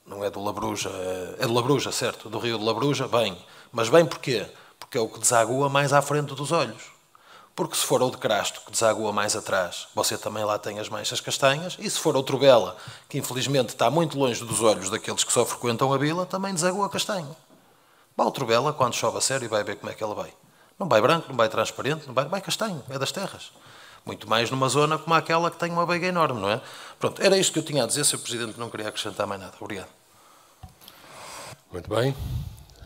Não é do Labruja, é do Labruja, certo? Do Rio de Labruja, bem. Mas bem porquê? Porque é o que desagua mais à frente dos olhos. Porque se for o de Crasto, que desagua mais atrás, você também lá tem as manchas castanhas, e se for o Trubela, que infelizmente está muito longe dos olhos daqueles que só frequentam a vila, também desagua castanho. Vá ao Trubela, quando chove a sério, e vai ver como é que ele vai. Não vai branco, não vai transparente, não vai castanho, é das terras. Muito mais numa zona como aquela que tem uma veiga enorme, não é? Pronto, era isto que eu tinha a dizer, Sr. Presidente, não queria acrescentar mais nada. Obrigado. Muito bem.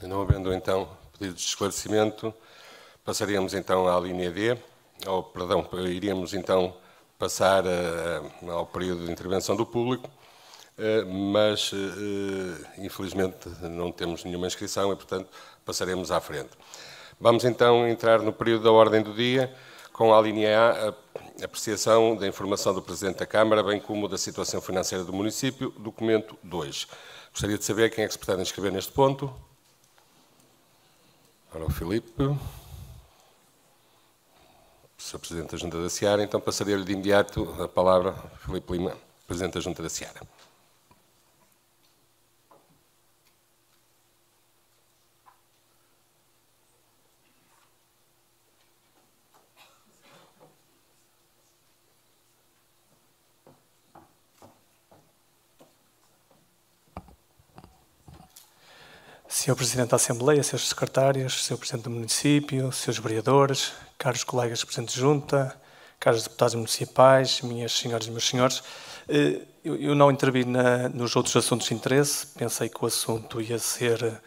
Não havendo então pedidos de esclarecimento, passaríamos então à linha D, iríamos então passar ao período de intervenção do público, mas infelizmente não temos nenhuma inscrição e, portanto, passaremos à frente. Vamos então entrar no período da ordem do dia, com a linha A, apreciação da informação do Presidente da Câmara, bem como da situação financeira do município, documento 2. Gostaria de saber quem é que se pretende inscrever neste ponto. Ora, o Filipe. Sr. Presidente da Junta da Seara, então passaria-lhe de imediato a palavra a Filipe Lima, Presidente da Junta da Seara. Sr. Presidente da Assembleia, Srs. Secretários, Sr. Presidente do Município, Srs. Vereadores, caros colegas Presidentes de Junta, caros deputados municipais, minhas senhoras e meus senhores, eu não intervi nos outros assuntos de interesse, pensei que o assunto ia ser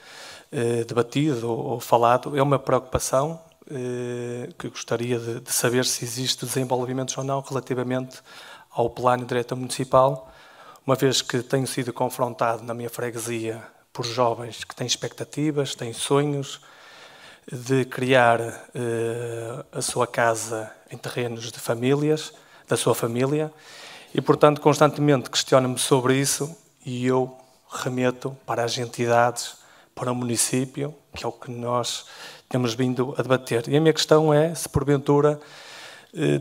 debatido ou falado. É uma preocupação que gostaria de saber se existe desenvolvimentos ou não relativamente ao plano diretor municipal, uma vez que tenho sido confrontado na minha freguesia por jovens que têm expectativas, têm sonhos de criar a sua casa em terrenos de famílias, da sua família, e, portanto, constantemente questiono-me sobre isso e eu remeto para as entidades, para o município, que é o que nós temos vindo a debater. E a minha questão é se, porventura,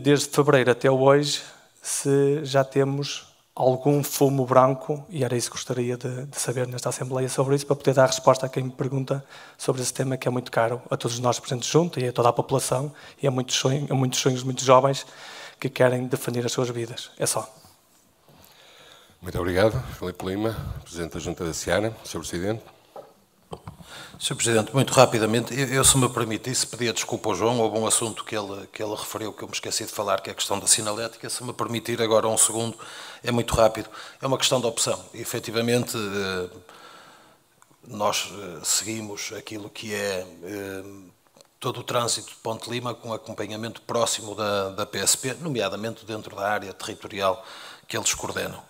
desde fevereiro até hoje, se já temos algum fumo branco, e era isso que gostaria de saber nesta Assembleia sobre isso, para poder dar resposta a quem me pergunta sobre esse tema que é muito caro a todos nós presentes juntos e a toda a população e a muitos sonhos, muitos jovens que querem definir as suas vidas. É só. Muito obrigado, Filipe Lima, Presidente da Junta da Seara. Sr. Presidente. Sr. Presidente, muito rapidamente, eu se me permitisse, pedia desculpa ao João, houve um assunto que ele referiu que eu me esqueci de falar, que é a questão da sinalética. Se me permitir agora um segundo, é muito rápido. É uma questão de opção. E, efetivamente, nós seguimos aquilo que é todo o trânsito de Ponte Lima com acompanhamento próximo da PSP, nomeadamente dentro da área territorial que eles coordenam.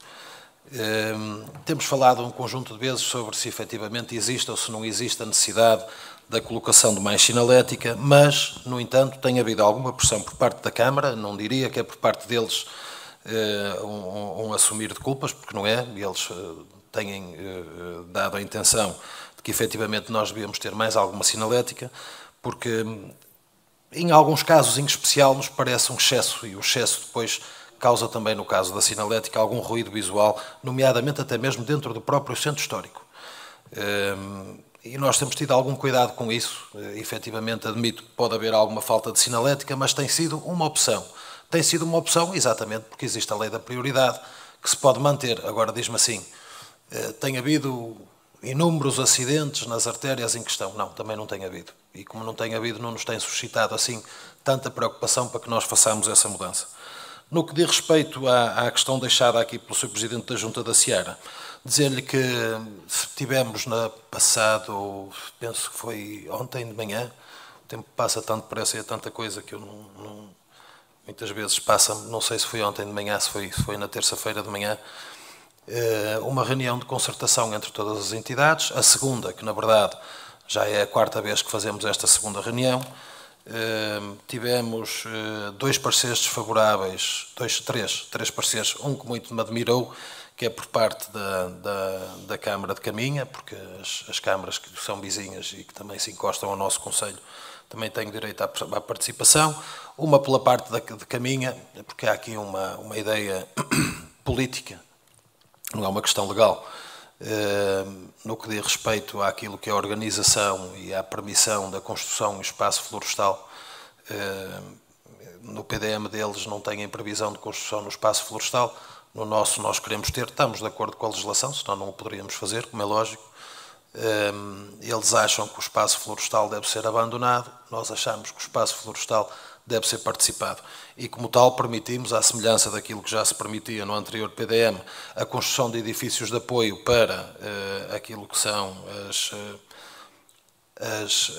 Temos falado um conjunto de vezes sobre se efetivamente existe ou se não existe a necessidade da colocação de mais sinalética, mas, no entanto, tem havido alguma pressão por parte da Câmara, não diria que é por parte deles um assumir de culpas, porque não é, eles têm dado a intenção de que efetivamente nós devíamos ter mais alguma sinalética, porque em alguns casos em especial nos parece um excesso, e o excesso depois causa também, no caso da sinalética, algum ruído visual, nomeadamente até mesmo dentro do próprio centro histórico. E nós temos tido algum cuidado com isso. Efetivamente, admito que pode haver alguma falta de sinalética, mas tem sido uma opção. Tem sido uma opção exatamente porque existe a lei da prioridade, que se pode manter. Agora, diz-me assim, tem havido inúmeros acidentes nas artérias em questão? Não, também não tem havido. E como não tem havido, não nos tem suscitado assim tanta preocupação para que nós façamos essa mudança. No que diz respeito à questão deixada aqui pelo Sr. Presidente da Junta da Seara, dizer-lhe que tivemos na passado, penso que foi ontem de manhã, o tempo passa tanto depressa e é tanta coisa que eu muitas vezes passa, não sei se foi ontem de manhã, se foi na terça-feira de manhã, uma reunião de concertação entre todas as entidades, a segunda, que na verdade já é a quarta vez que fazemos esta segunda reunião. Tivemos dois pareceres desfavoráveis, três pareceres, um que muito me admirou, que é por parte da Câmara de Caminha, porque as câmaras que são vizinhas e que também se encostam ao nosso Conselho também têm direito à participação. Uma pela parte de Caminha, porque há aqui uma ideia política, não é uma questão legal, no que diz respeito àquilo que é a organização e à permissão da construção em espaço florestal. No PDM deles não têm previsão de construção no espaço florestal, no nosso nós queremos ter, estamos de acordo com a legislação, senão não o poderíamos fazer, como é lógico. Eles acham que o espaço florestal deve ser abandonado, nós achamos que o espaço florestal deve ser participado. E, como tal, permitimos, à semelhança daquilo que já se permitia no anterior PDM, a construção de edifícios de apoio para aquilo que são as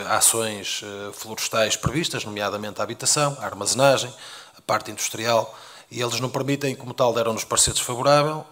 ações florestais previstas, nomeadamente a habitação, a armazenagem, a parte industrial, e eles não permitem, como tal, deram-nos parecer desfavorável.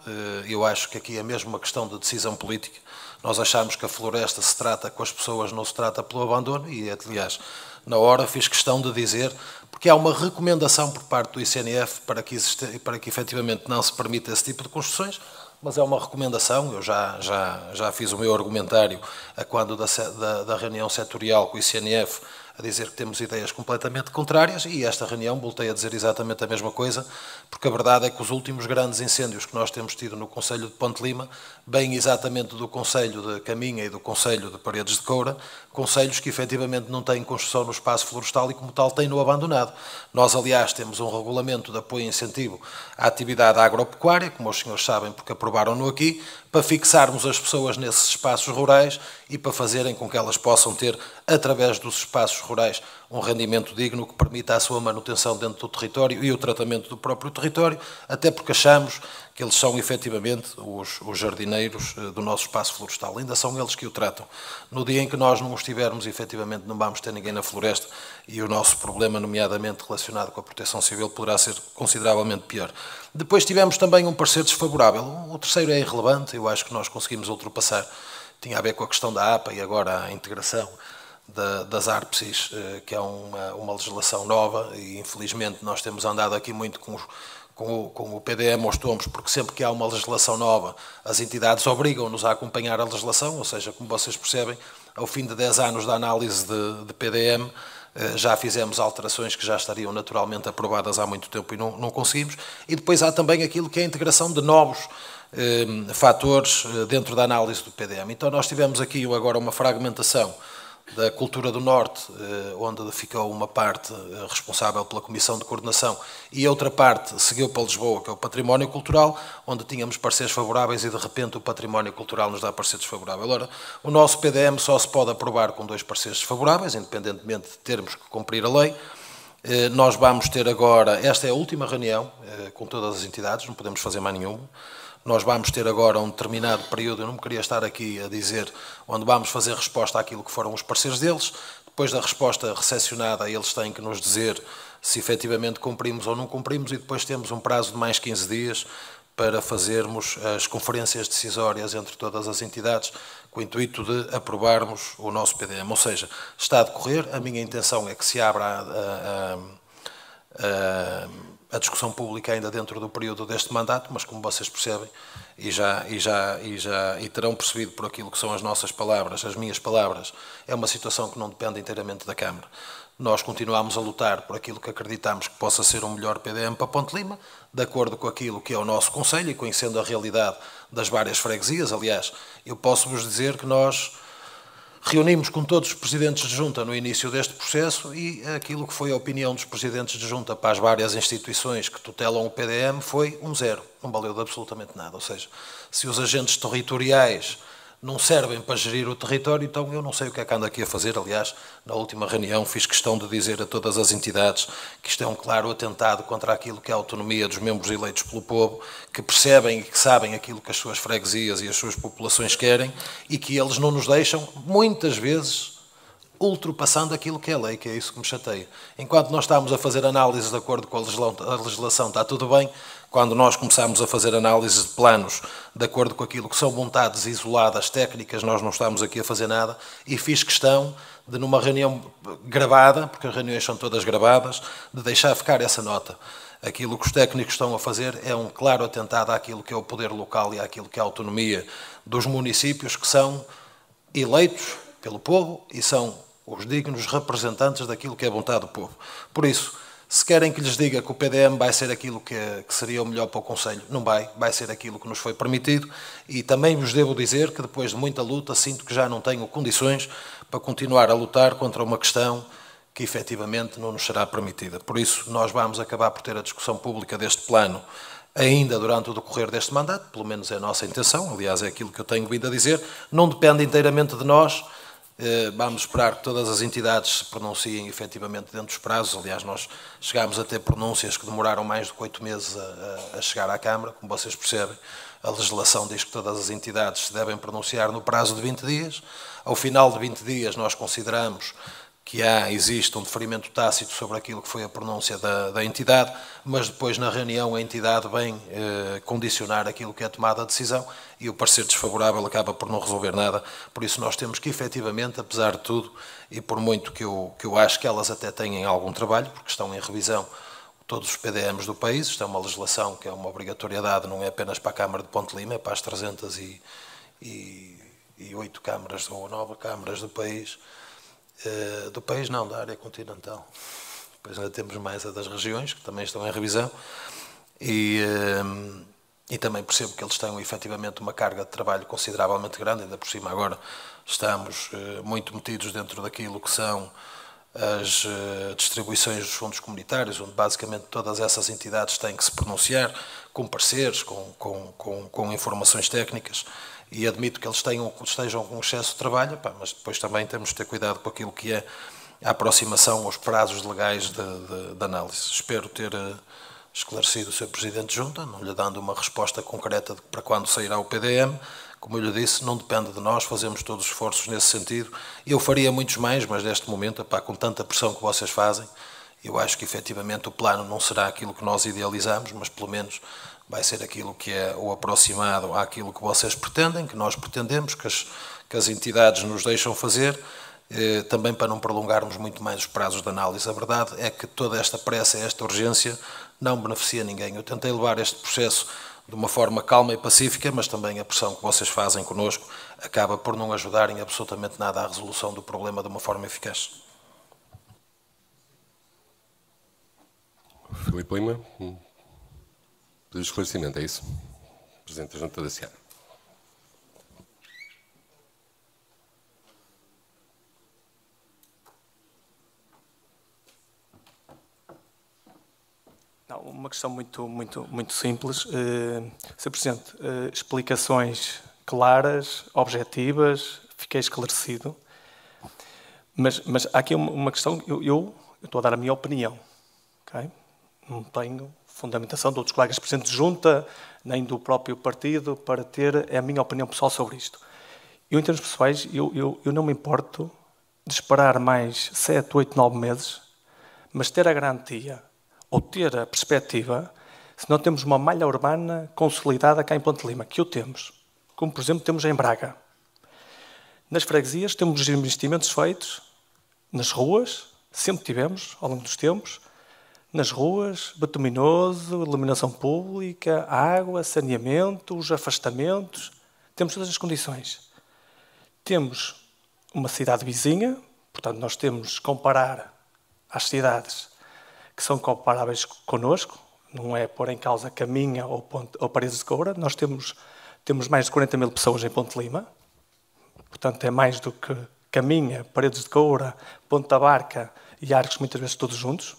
Eu acho que aqui é mesmo uma questão de decisão política. Nós achamos que a floresta se trata com as pessoas, não se trata pelo abandono, e, aliás, na hora fiz questão de dizer, porque há uma recomendação por parte do ICNF para que efetivamente não se permita esse tipo de construções, mas é uma recomendação. Eu já fiz o meu argumentário a quando da reunião setorial com o ICNF, a dizer que temos ideias completamente contrárias, e esta reunião voltei a dizer exatamente a mesma coisa, porque a verdade é que os últimos grandes incêndios que nós temos tido no Concelho de Ponte Lima, bem exatamente do Concelho de Caminha e do Concelho de Paredes de Coura, concelhos que efetivamente não têm construção no espaço florestal e, como tal, têm-no abandonado. Nós, aliás, temos um regulamento de apoio e incentivo à atividade agropecuária, como os senhores sabem, porque aprovaram-no aqui, para fixarmos as pessoas nesses espaços rurais e para fazerem com que elas possam ter, através dos espaços rurais, um rendimento digno que permita a sua manutenção dentro do território e o tratamento do próprio território, até porque achamos que eles são efetivamente os jardineiros do nosso espaço florestal. Ainda são eles que o tratam. No dia em que nós não os tivermos, efetivamente não vamos ter ninguém na floresta, e o nosso problema, nomeadamente relacionado com a proteção civil, poderá ser consideravelmente pior. Depois tivemos também um parecer desfavorável. O terceiro é irrelevante, eu acho que nós conseguimos ultrapassar. Tinha a ver com a questão da APA e agora a integração das ARPSIs, que é uma legislação nova, e infelizmente nós temos andado aqui muito com o PDM aos tombos, porque sempre que há uma legislação nova, as entidades obrigam-nos a acompanhar a legislação, ou seja, como vocês percebem, ao fim de 10 anos da análise de PDM, já fizemos alterações que já estariam naturalmente aprovadas há muito tempo e não conseguimos. E depois há também aquilo que é a integração de novos fatores dentro da análise do PDM. Então nós tivemos aqui agora uma fragmentação da Cultura do Norte, onde ficou uma parte responsável pela Comissão de Coordenação e outra parte seguiu para Lisboa, que é o Património Cultural, onde tínhamos pareceres favoráveis e de repente o Património Cultural nos dá parecer desfavorável. Ora, o nosso PDM só se pode aprovar com 2 pareceres desfavoráveis, independentemente de termos que cumprir a lei. Nós vamos ter agora, esta é a última reunião com todas as entidades, não podemos fazer mais nenhuma. Nós vamos ter agora um determinado período, eu não me queria estar aqui a dizer, onde vamos fazer resposta àquilo que foram os pareceres deles. Depois da resposta recepcionada, eles têm que nos dizer se efetivamente cumprimos ou não cumprimos, e depois temos um prazo de mais 15 dias para fazermos as conferências decisórias entre todas as entidades com o intuito de aprovarmos o nosso PDM. Ou seja, está a decorrer, a minha intenção é que se abra a discussão pública ainda dentro do período deste mandato, mas como vocês percebem e terão percebido por aquilo que são as nossas palavras, as minhas palavras, é uma situação que não depende inteiramente da Câmara. Nós continuamos a lutar por aquilo que acreditamos que possa ser um melhor PDM para Ponte Lima, de acordo com aquilo que é o nosso Conselho e conhecendo a realidade das várias freguesias. Aliás, eu posso-vos dizer que nós reunimos com todos os presidentes de junta no início deste processo e aquilo que foi a opinião dos presidentes de junta para as várias instituições que tutelam o PDM foi 0. Não valeu de absolutamente nada. Ou seja, se os agentes territoriais não servem para gerir o território, então eu não sei o que é que ando aqui a fazer. Aliás, na última reunião fiz questão de dizer a todas as entidades que isto é um claro atentado contra aquilo que é a autonomia dos membros eleitos pelo povo, que percebem e que sabem aquilo que as suas freguesias e as suas populações querem e que eles não nos deixam, muitas vezes, ultrapassando aquilo que é lei, que é isso que me chateia. Enquanto nós estamos a fazer análises de acordo com a legislação, está tudo bem. Quando nós começamos a fazer análises de planos de acordo com aquilo que são vontades isoladas, técnicas, nós não estamos aqui a fazer nada. E fiz questão de, numa reunião gravada, porque as reuniões são todas gravadas, de deixar ficar essa nota. Aquilo que os técnicos estão a fazer é um claro atentado àquilo que é o poder local e àquilo que é a autonomia dos municípios, que são eleitos pelo povo e são os dignos representantes daquilo que é a vontade do povo. Por isso, se querem que lhes diga que o PDM vai ser aquilo que seria o melhor para o Conselho, não vai ser aquilo que nos foi permitido e também vos devo dizer que depois de muita luta sinto que já não tenho condições para continuar a lutar contra uma questão que efetivamente não nos será permitida. Por isso, nós vamos acabar por ter a discussão pública deste plano ainda durante o decorrer deste mandato, pelo menos é a nossa intenção, aliás é aquilo que eu tenho vindo a dizer, não depende inteiramente de nós. Vamos esperar que todas as entidades se pronunciem efetivamente dentro dos prazos. Aliás, nós chegámos a ter pronúncias que demoraram mais do que 8 meses a chegar à Câmara. Como vocês percebem, a legislação diz que todas as entidades se devem pronunciar no prazo de 20 dias. Ao final de 20 dias, nós consideramos que existe um deferimento tácito sobre aquilo que foi a pronúncia da entidade, mas depois na reunião a entidade vem condicionar aquilo que é a tomada de decisão e o parecer desfavorável acaba por não resolver nada. Por isso nós temos que efetivamente, apesar de tudo, e por muito que eu acho que elas até têm algum trabalho, porque estão em revisão todos os PDMs do país, isto é uma legislação que é uma obrigatoriedade, não é apenas para a Câmara de Ponte Lima, é para as 308 câmaras ou 9 câmaras do país. Do país não, da área continental. Depois ainda temos mais a das regiões, que também estão em revisão, e também percebo que eles têm efetivamente uma carga de trabalho consideravelmente grande, ainda por cima agora estamos muito metidos dentro daquilo que são as distribuições dos fundos comunitários, onde basicamente todas essas entidades têm que se pronunciar com pareceres, com informações técnicas, e admito que eles estejam com excesso de trabalho, mas depois também temos de ter cuidado com aquilo que é a aproximação aos prazos legais de análise. Espero ter esclarecido o Sr. Presidente de Junta, não lhe dando uma resposta concreta para quando sairá o PDM. Como eu lhe disse, não depende de nós, fazemos todos os esforços nesse sentido. Eu faria muitos mais, mas neste momento, com tanta pressão que vocês fazem, eu acho que efetivamente o plano não será aquilo que nós idealizamos, mas pelo menos vai ser aquilo que é o aproximado àquilo que vocês pretendem, que nós pretendemos, que as entidades nos deixam fazer, também para não prolongarmos muito mais os prazos de análise. A verdade é que toda esta pressa, esta urgência, não beneficia ninguém. Eu tentei levar este processo de uma forma calma e pacífica, mas também a pressão que vocês fazem connosco acaba por não ajudar em absolutamente nada à resolução do problema de uma forma eficaz. Filipe Lima, pedido de esclarecimento, é isso? Presidente da Junta da Seara. Não, uma questão muito simples. Sr. Presidente, explicações claras, objetivas, fiquei esclarecido. Mas há aqui uma questão, eu estou a dar a minha opinião. Okay? Não tenho fundamentação de outros colegas presidentes de junta, nem do próprio partido, para ter a minha opinião pessoal sobre isto. Eu, em termos pessoais, eu não me importo de esperar mais 7, 8, 9 meses, mas ter a garantia ou ter a perspectiva se não temos uma malha urbana consolidada cá em Ponte Lima, que o temos, como por exemplo temos em Braga. Nas freguesias temos investimentos feitos nas ruas, sempre tivemos, ao longo dos tempos, nas ruas, bituminoso, iluminação pública, água, saneamento, os afastamentos, temos todas as condições. Temos uma cidade vizinha, portanto nós temos que comparar as cidades que são comparáveis connosco, não é pôr em causa Caminha ou Paredes de Coura, nós temos mais de 40 mil pessoas em Ponte Lima, portanto é mais do que Caminha, Paredes de Coura, Ponte da Barca e Arcos, muitas vezes todos juntos.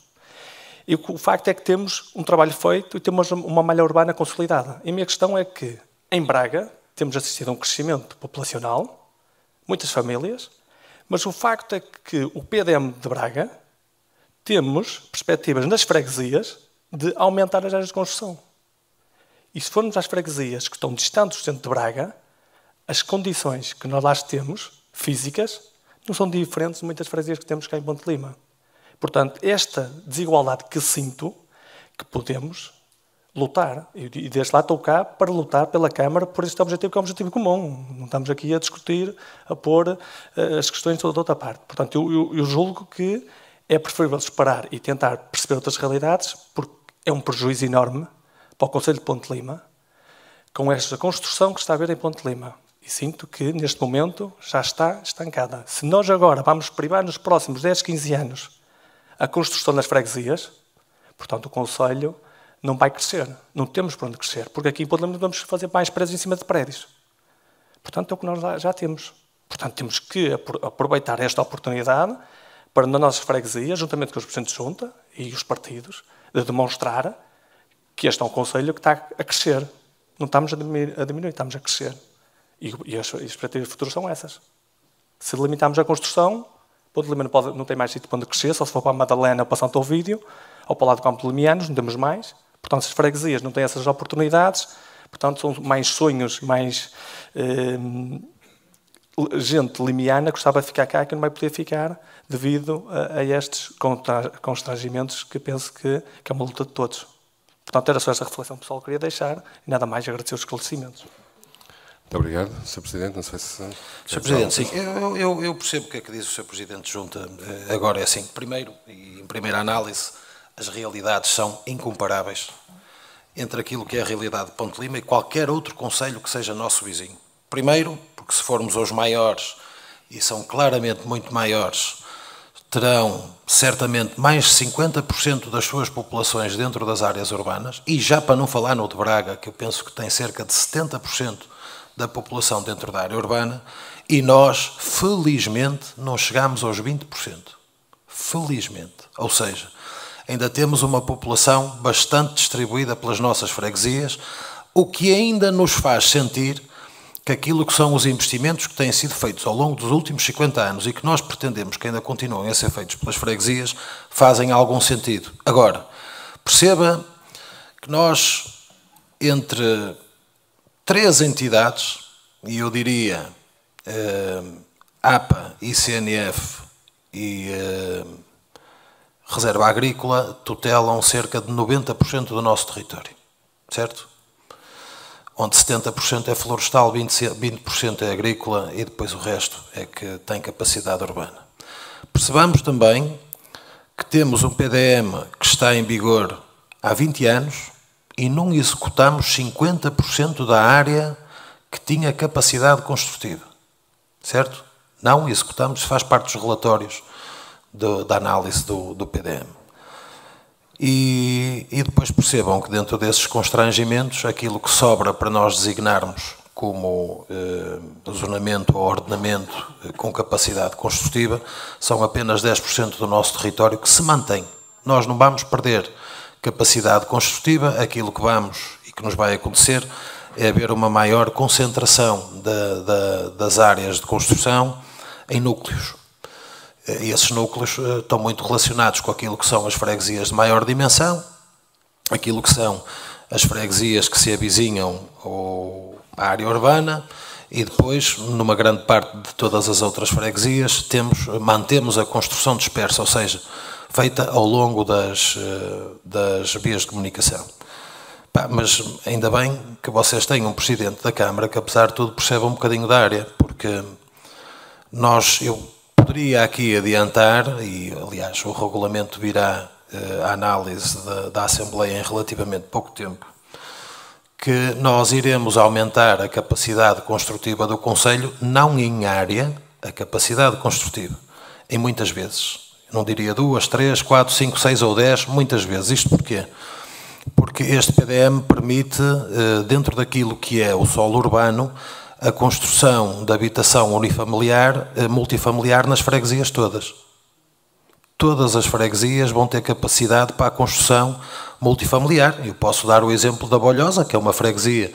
E o facto é que temos um trabalho feito e temos uma malha urbana consolidada. E a minha questão é que, em Braga, temos assistido a um crescimento populacional, muitas famílias, mas o facto é que o PDM de Braga temos perspectivas nas freguesias de aumentar as áreas de construção. E se formos às freguesias que estão distantes do centro de Braga, as condições que nós lá temos, físicas, não são diferentes de muitas freguesias que temos cá em Ponte Lima. Portanto, esta desigualdade que sinto, que podemos lutar, e desde lá estou cá para lutar pela Câmara por este objetivo, que é um objetivo comum. Não estamos aqui a discutir, a pôr as questões de outra parte. Portanto, eu julgo que é preferível esperar e tentar perceber outras realidades, porque é um prejuízo enorme para o Concelho de Ponte Lima, com esta construção que está a haver em Ponte Lima. E sinto que, neste momento, já está estancada. Se nós agora vamos privar nos próximos 10, 15 anos a construção das freguesias, portanto, o Concelho não vai crescer. Não temos para onde crescer, porque aqui em Ponte Lima vamos fazer mais prédios em cima de prédios. Portanto, é o que nós já temos. Portanto, temos que aproveitar esta oportunidade para, nas nossas freguesias, juntamente com os presidentes de junta e os partidos, de demonstrar que este é um Concelho que está a crescer. Não estamos a diminuir, estamos a crescer. E as expectativas futuras são essas. Se limitarmos a construção, Ponte Lima não tem mais sítio para onde crescer, só se for para a Madalena ou para Santo Ovídio, ou para o lado do Campo de Limianos, não temos mais. Portanto, as freguesias não têm essas oportunidades, portanto, são mais sonhos, mais gente limiana que gostava de ficar cá, que não vai poder ficar devido a estes constrangimentos que penso que é uma luta de todos. Portanto, era só esta reflexão pessoal que eu queria deixar e nada mais agradecer os esclarecimentos. Muito obrigado, Sr. Presidente. Não sei se... Sr. Presidente, sim, eu percebo o que é que diz o Sr. Presidente de Junta. Agora é assim, primeiro, e em primeira análise, as realidades são incomparáveis entre aquilo que é a realidade de Ponte Lima e qualquer outro concelho que seja nosso vizinho. Primeiro, porque se formos aos maiores, e são claramente muito maiores, terão certamente mais de 50% das suas populações dentro das áreas urbanas, e já para não falar no de Braga, que eu penso que tem cerca de 70% da população dentro da área urbana, e nós, felizmente, não chegamos aos 20%. Felizmente. Ou seja, ainda temos uma população bastante distribuída pelas nossas freguesias, o que ainda nos faz sentir que aquilo que são os investimentos que têm sido feitos ao longo dos últimos 50 anos e que nós pretendemos que ainda continuem a ser feitos pelas freguesias, fazem algum sentido. Agora, perceba que nós, entre 3 entidades, e eu diria APA, ICNF e Reserva Agrícola, tutelam cerca de 90% do nosso território, certo? Onde 70% é florestal, 20% é agrícola e depois o resto é que tem capacidade urbana. Percebamos também que temos um PDM que está em vigor há 20 anos e não executamos 50% da área que tinha capacidade construtiva, certo? Não executamos, faz parte dos relatórios da análise do PDM. E depois percebam que dentro desses constrangimentos, aquilo que sobra para nós designarmos como zonamento ou ordenamento com capacidade construtiva, são apenas 10% do nosso território que se mantém. Nós não vamos perder capacidade construtiva, aquilo que vamos e que nos vai acontecer é haver uma maior concentração das áreas de construção em núcleos. E esses núcleos estão muito relacionados com aquilo que são as freguesias de maior dimensão, aquilo que são as freguesias que se avizinham à área urbana e depois, numa grande parte de todas as outras freguesias, mantemos a construção dispersa, ou seja, feita ao longo das vias de comunicação. Mas ainda bem que vocês têm um Presidente da Câmara que, apesar de tudo, percebe um bocadinho da área, porque eu poderia aqui adiantar, e aliás o regulamento virá à análise da Assembleia em relativamente pouco tempo, que nós iremos aumentar a capacidade construtiva do Conselho, não em área, a capacidade construtiva, em muitas vezes. Não diria 2, 3, 4, 5, 6 ou 10, muitas vezes. Isto porquê? Porque este PDM permite, dentro daquilo que é o solo urbano, a construção de habitação unifamiliar, multifamiliar nas freguesias todas. Todas as freguesias vão ter capacidade para a construção multifamiliar. Eu posso dar o exemplo da Bolhosa, que é uma freguesia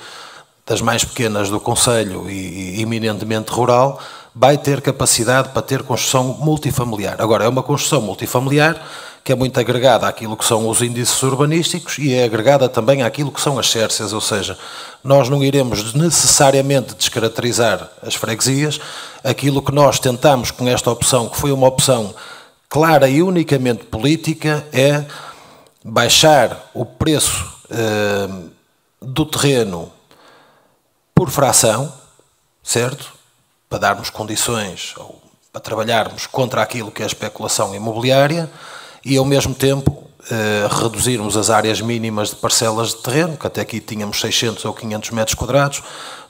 das mais pequenas do concelho e eminentemente rural, vai ter capacidade para ter construção multifamiliar. Agora, é uma construção multifamiliar que é muito agregada àquilo que são os índices urbanísticos e é agregada também àquilo que são as xércias, ou seja, nós não iremos necessariamente descaracterizar as freguesias. Aquilo que nós tentamos com esta opção, que foi uma opção clara e unicamente política, é baixar o preço do terreno por fração, certo? Para darmos condições, ou para trabalharmos contra aquilo que é a especulação imobiliária e, ao mesmo tempo, reduzirmos as áreas mínimas de parcelas de terreno, que até aqui tínhamos 600 ou 500 metros quadrados.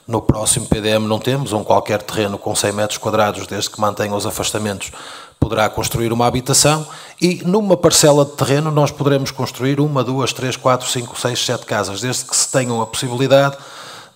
No próximo PDM não temos, qualquer terreno com 100 metros quadrados, desde que mantenha os afastamentos, poderá construir uma habitação e numa parcela de terreno nós poderemos construir 1, 2, 3, 4, 5, 6, 7 casas, desde que se tenham a possibilidade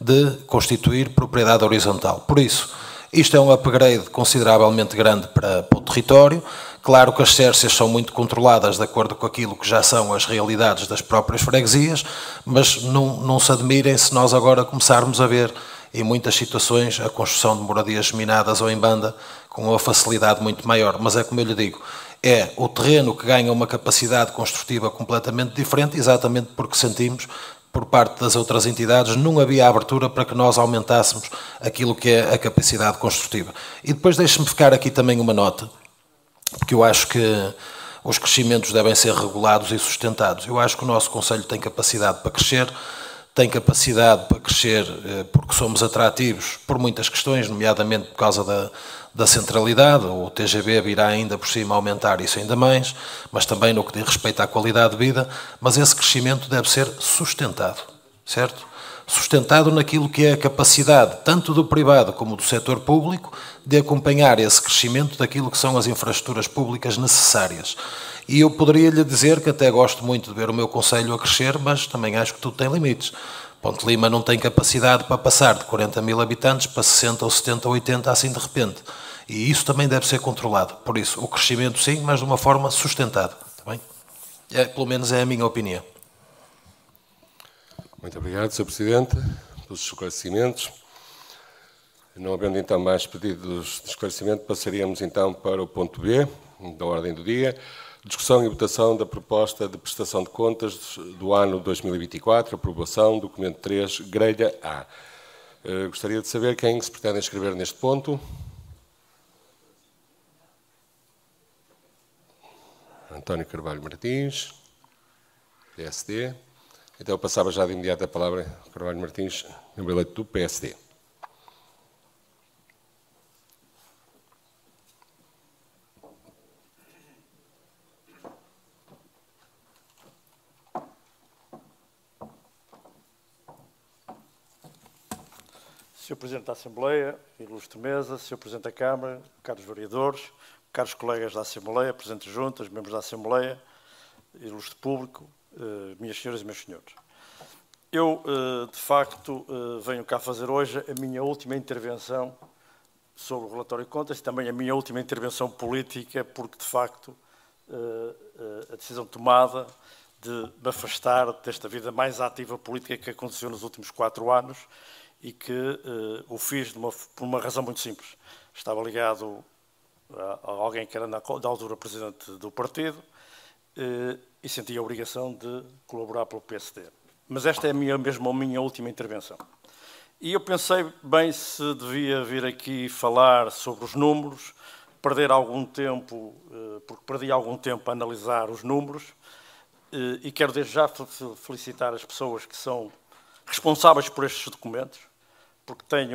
de constituir propriedade horizontal. Por isso, isto é um upgrade consideravelmente grande para o território. Claro que as xércias são muito controladas de acordo com aquilo que já são as realidades das próprias freguesias, mas não se admirem se nós agora começarmos a ver, em muitas situações, a construção de moradias geminadas ou em banda com uma facilidade muito maior. Mas é como eu lhe digo, é o terreno que ganha uma capacidade construtiva completamente diferente, exatamente porque sentimos, por parte das outras entidades, não havia abertura para que nós aumentássemos aquilo que é a capacidade construtiva. E depois deixe-me ficar aqui também uma nota, porque eu acho que os crescimentos devem ser regulados e sustentados. Eu acho que o nosso Conselho tem capacidade para crescer, porque somos atrativos por muitas questões, nomeadamente por causa da centralidade. O TGV virá ainda por cima aumentar isso ainda mais, mas também no que diz respeito à qualidade de vida, mas esse crescimento deve ser sustentado, certo? Sustentado naquilo que é a capacidade, tanto do privado como do setor público, de acompanhar esse crescimento daquilo que são as infraestruturas públicas necessárias. E eu poderia lhe dizer que até gosto muito de ver o meu Concelho a crescer, mas também acho que tudo tem limites. Ponte Lima não tem capacidade para passar de 40 mil habitantes para 60 ou 70 ou 80 assim de repente. E isso também deve ser controlado. Por isso, o crescimento sim, mas de uma forma sustentada. Está bem? Pelo menos é a minha opinião. Muito obrigado, Sr. Presidente, pelos esclarecimentos. Não havendo então mais pedidos de esclarecimento, passaríamos então para o ponto B, da ordem do dia. Discussão e votação da proposta de prestação de contas do ano 2024, aprovação, documento 3, grelha A. Gostaria de saber quem se pretende inscrever neste ponto. António Carvalho Martins, PSD. Então eu passava já de imediato a palavra a Carvalho Martins, membro eleito do PSD. Sr. Presidente da Assembleia, ilustre mesa, Sr. Presidente da Câmara, caros vereadores, caros colegas da Assembleia, Presidente de Juntas, membros da Assembleia, ilustre público, minhas senhoras e meus senhores. Eu, de facto, venho cá fazer hoje a minha última intervenção sobre o relatório de contas e também a minha última intervenção política, porque, de facto, a decisão tomada de me afastar desta vida mais ativa política que aconteceu nos últimos 4 anos e que o fiz por uma razão muito simples. Estava ligado a alguém que era, da altura, presidente do partido e senti a obrigação de colaborar pelo PSD. Mas esta é mesmo a minha última intervenção. E eu pensei bem se devia vir aqui falar sobre os números, perder algum tempo, porque perdi algum tempo a analisar os números, e quero desde já felicitar as pessoas que são responsáveis por estes documentos, porque têm,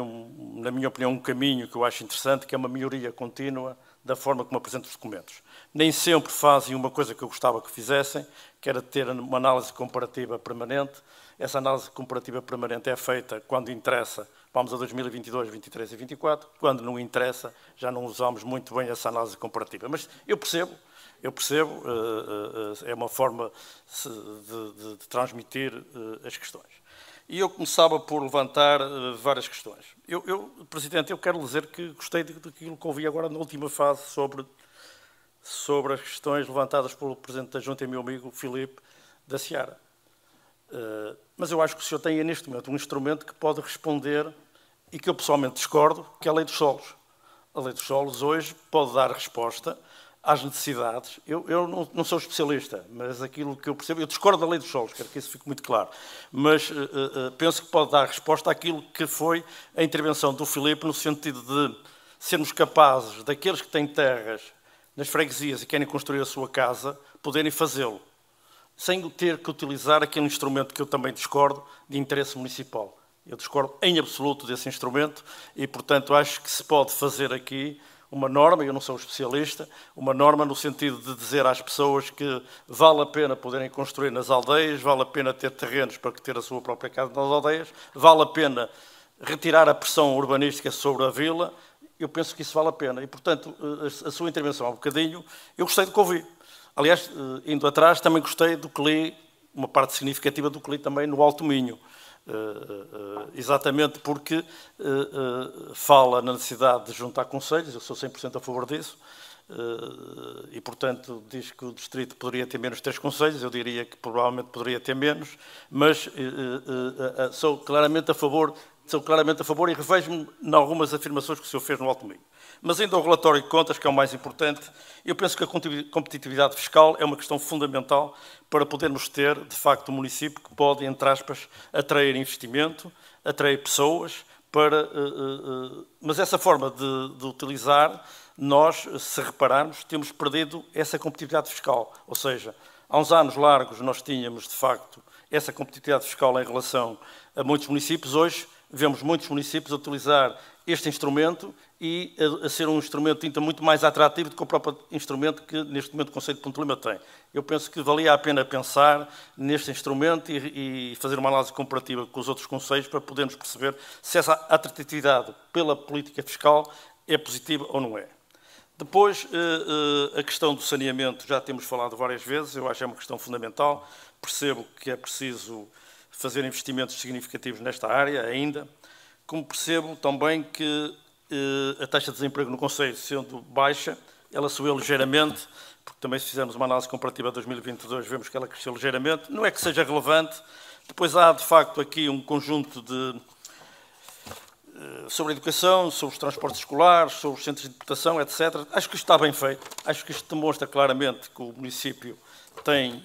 na minha opinião, um caminho que eu acho interessante, que é uma melhoria contínua da forma como apresentam os documentos. Nem sempre fazem uma coisa que eu gostava que fizessem, que era ter uma análise comparativa permanente. Essa análise comparativa permanente é feita quando interessa, vamos a 2022, 23 e 24, quando não interessa, já não usamos muito bem essa análise comparativa. Mas eu percebo, é uma forma de transmitir as questões. E eu começava por levantar várias questões. Presidente, eu quero dizer que gostei daquilo que ouvi agora na última fase sobre as questões levantadas pelo Presidente da Junta e meu amigo Filipe da Seara. Mas eu acho que o senhor tem neste momento um instrumento que pode responder e que eu pessoalmente discordo, que é a Lei dos Solos. A Lei dos Solos hoje pode dar resposta às necessidades. Eu não sou especialista, mas aquilo que eu percebo, eu discordo da Lei dos Solos, quero que isso fique muito claro, mas penso que pode dar resposta àquilo que foi a intervenção do Filipe, no sentido de sermos capazes, daqueles que têm terras nas freguesias e querem construir a sua casa, poderem fazê-lo, sem ter que utilizar aquele instrumento que eu também discordo, de interesse municipal. Eu discordo em absoluto desse instrumento e, portanto, acho que se pode fazer aqui uma norma, eu não sou especialista, uma norma no sentido de dizer às pessoas que vale a pena poderem construir nas aldeias, vale a pena ter terrenos para ter a sua própria casa nas aldeias, vale a pena retirar a pressão urbanística sobre a vila. Eu penso que isso vale a pena. E, portanto, a sua intervenção há um bocadinho, eu gostei do que ouvi. Aliás, indo atrás, também gostei do que li, uma parte significativa do que li também no Alto Minho. Exatamente porque fala na necessidade de juntar conselhos, eu sou 100% a favor disso, e, portanto, diz que o distrito poderia ter menos 3 conselhos, eu diria que provavelmente poderia ter menos, mas sou claramente a favor e revejo-me em algumas afirmações que o senhor fez no Alto Minho. Mas ainda ao relatório de contas, que é o mais importante, eu penso que a competitividade fiscal é uma questão fundamental para podermos ter, de facto, um município que pode, entre aspas, atrair investimento, atrair pessoas, mas essa forma de utilizar, nós, se repararmos, temos perdido essa competitividade fiscal. Ou seja, há uns anos largos nós tínhamos, de facto, essa competitividade fiscal em relação a muitos municípios. Hoje vemos muitos municípios a utilizar este instrumento e a ser um instrumento ainda muito mais atrativo do que o próprio instrumento que neste momento o Conselho de Ponte Lima tem. Eu penso que valia a pena pensar neste instrumento e fazer uma análise comparativa com os outros conselhos para podermos perceber se essa atratividade pela política fiscal é positiva ou não é. Depois, a questão do saneamento, já temos falado várias vezes, eu acho que é uma questão fundamental, percebo que é preciso fazer investimentos significativos nesta área ainda, como percebo também que a taxa de desemprego no Conselho, sendo baixa, ela subiu ligeiramente, porque também se fizermos uma análise comparativa de 2022, vemos que ela cresceu ligeiramente. Não é que seja relevante. Depois há, de facto, aqui um conjunto sobre a educação, sobre os transportes escolares, sobre os centros de deputação, etc. Acho que isto está bem feito. Acho que isto demonstra claramente que o município tem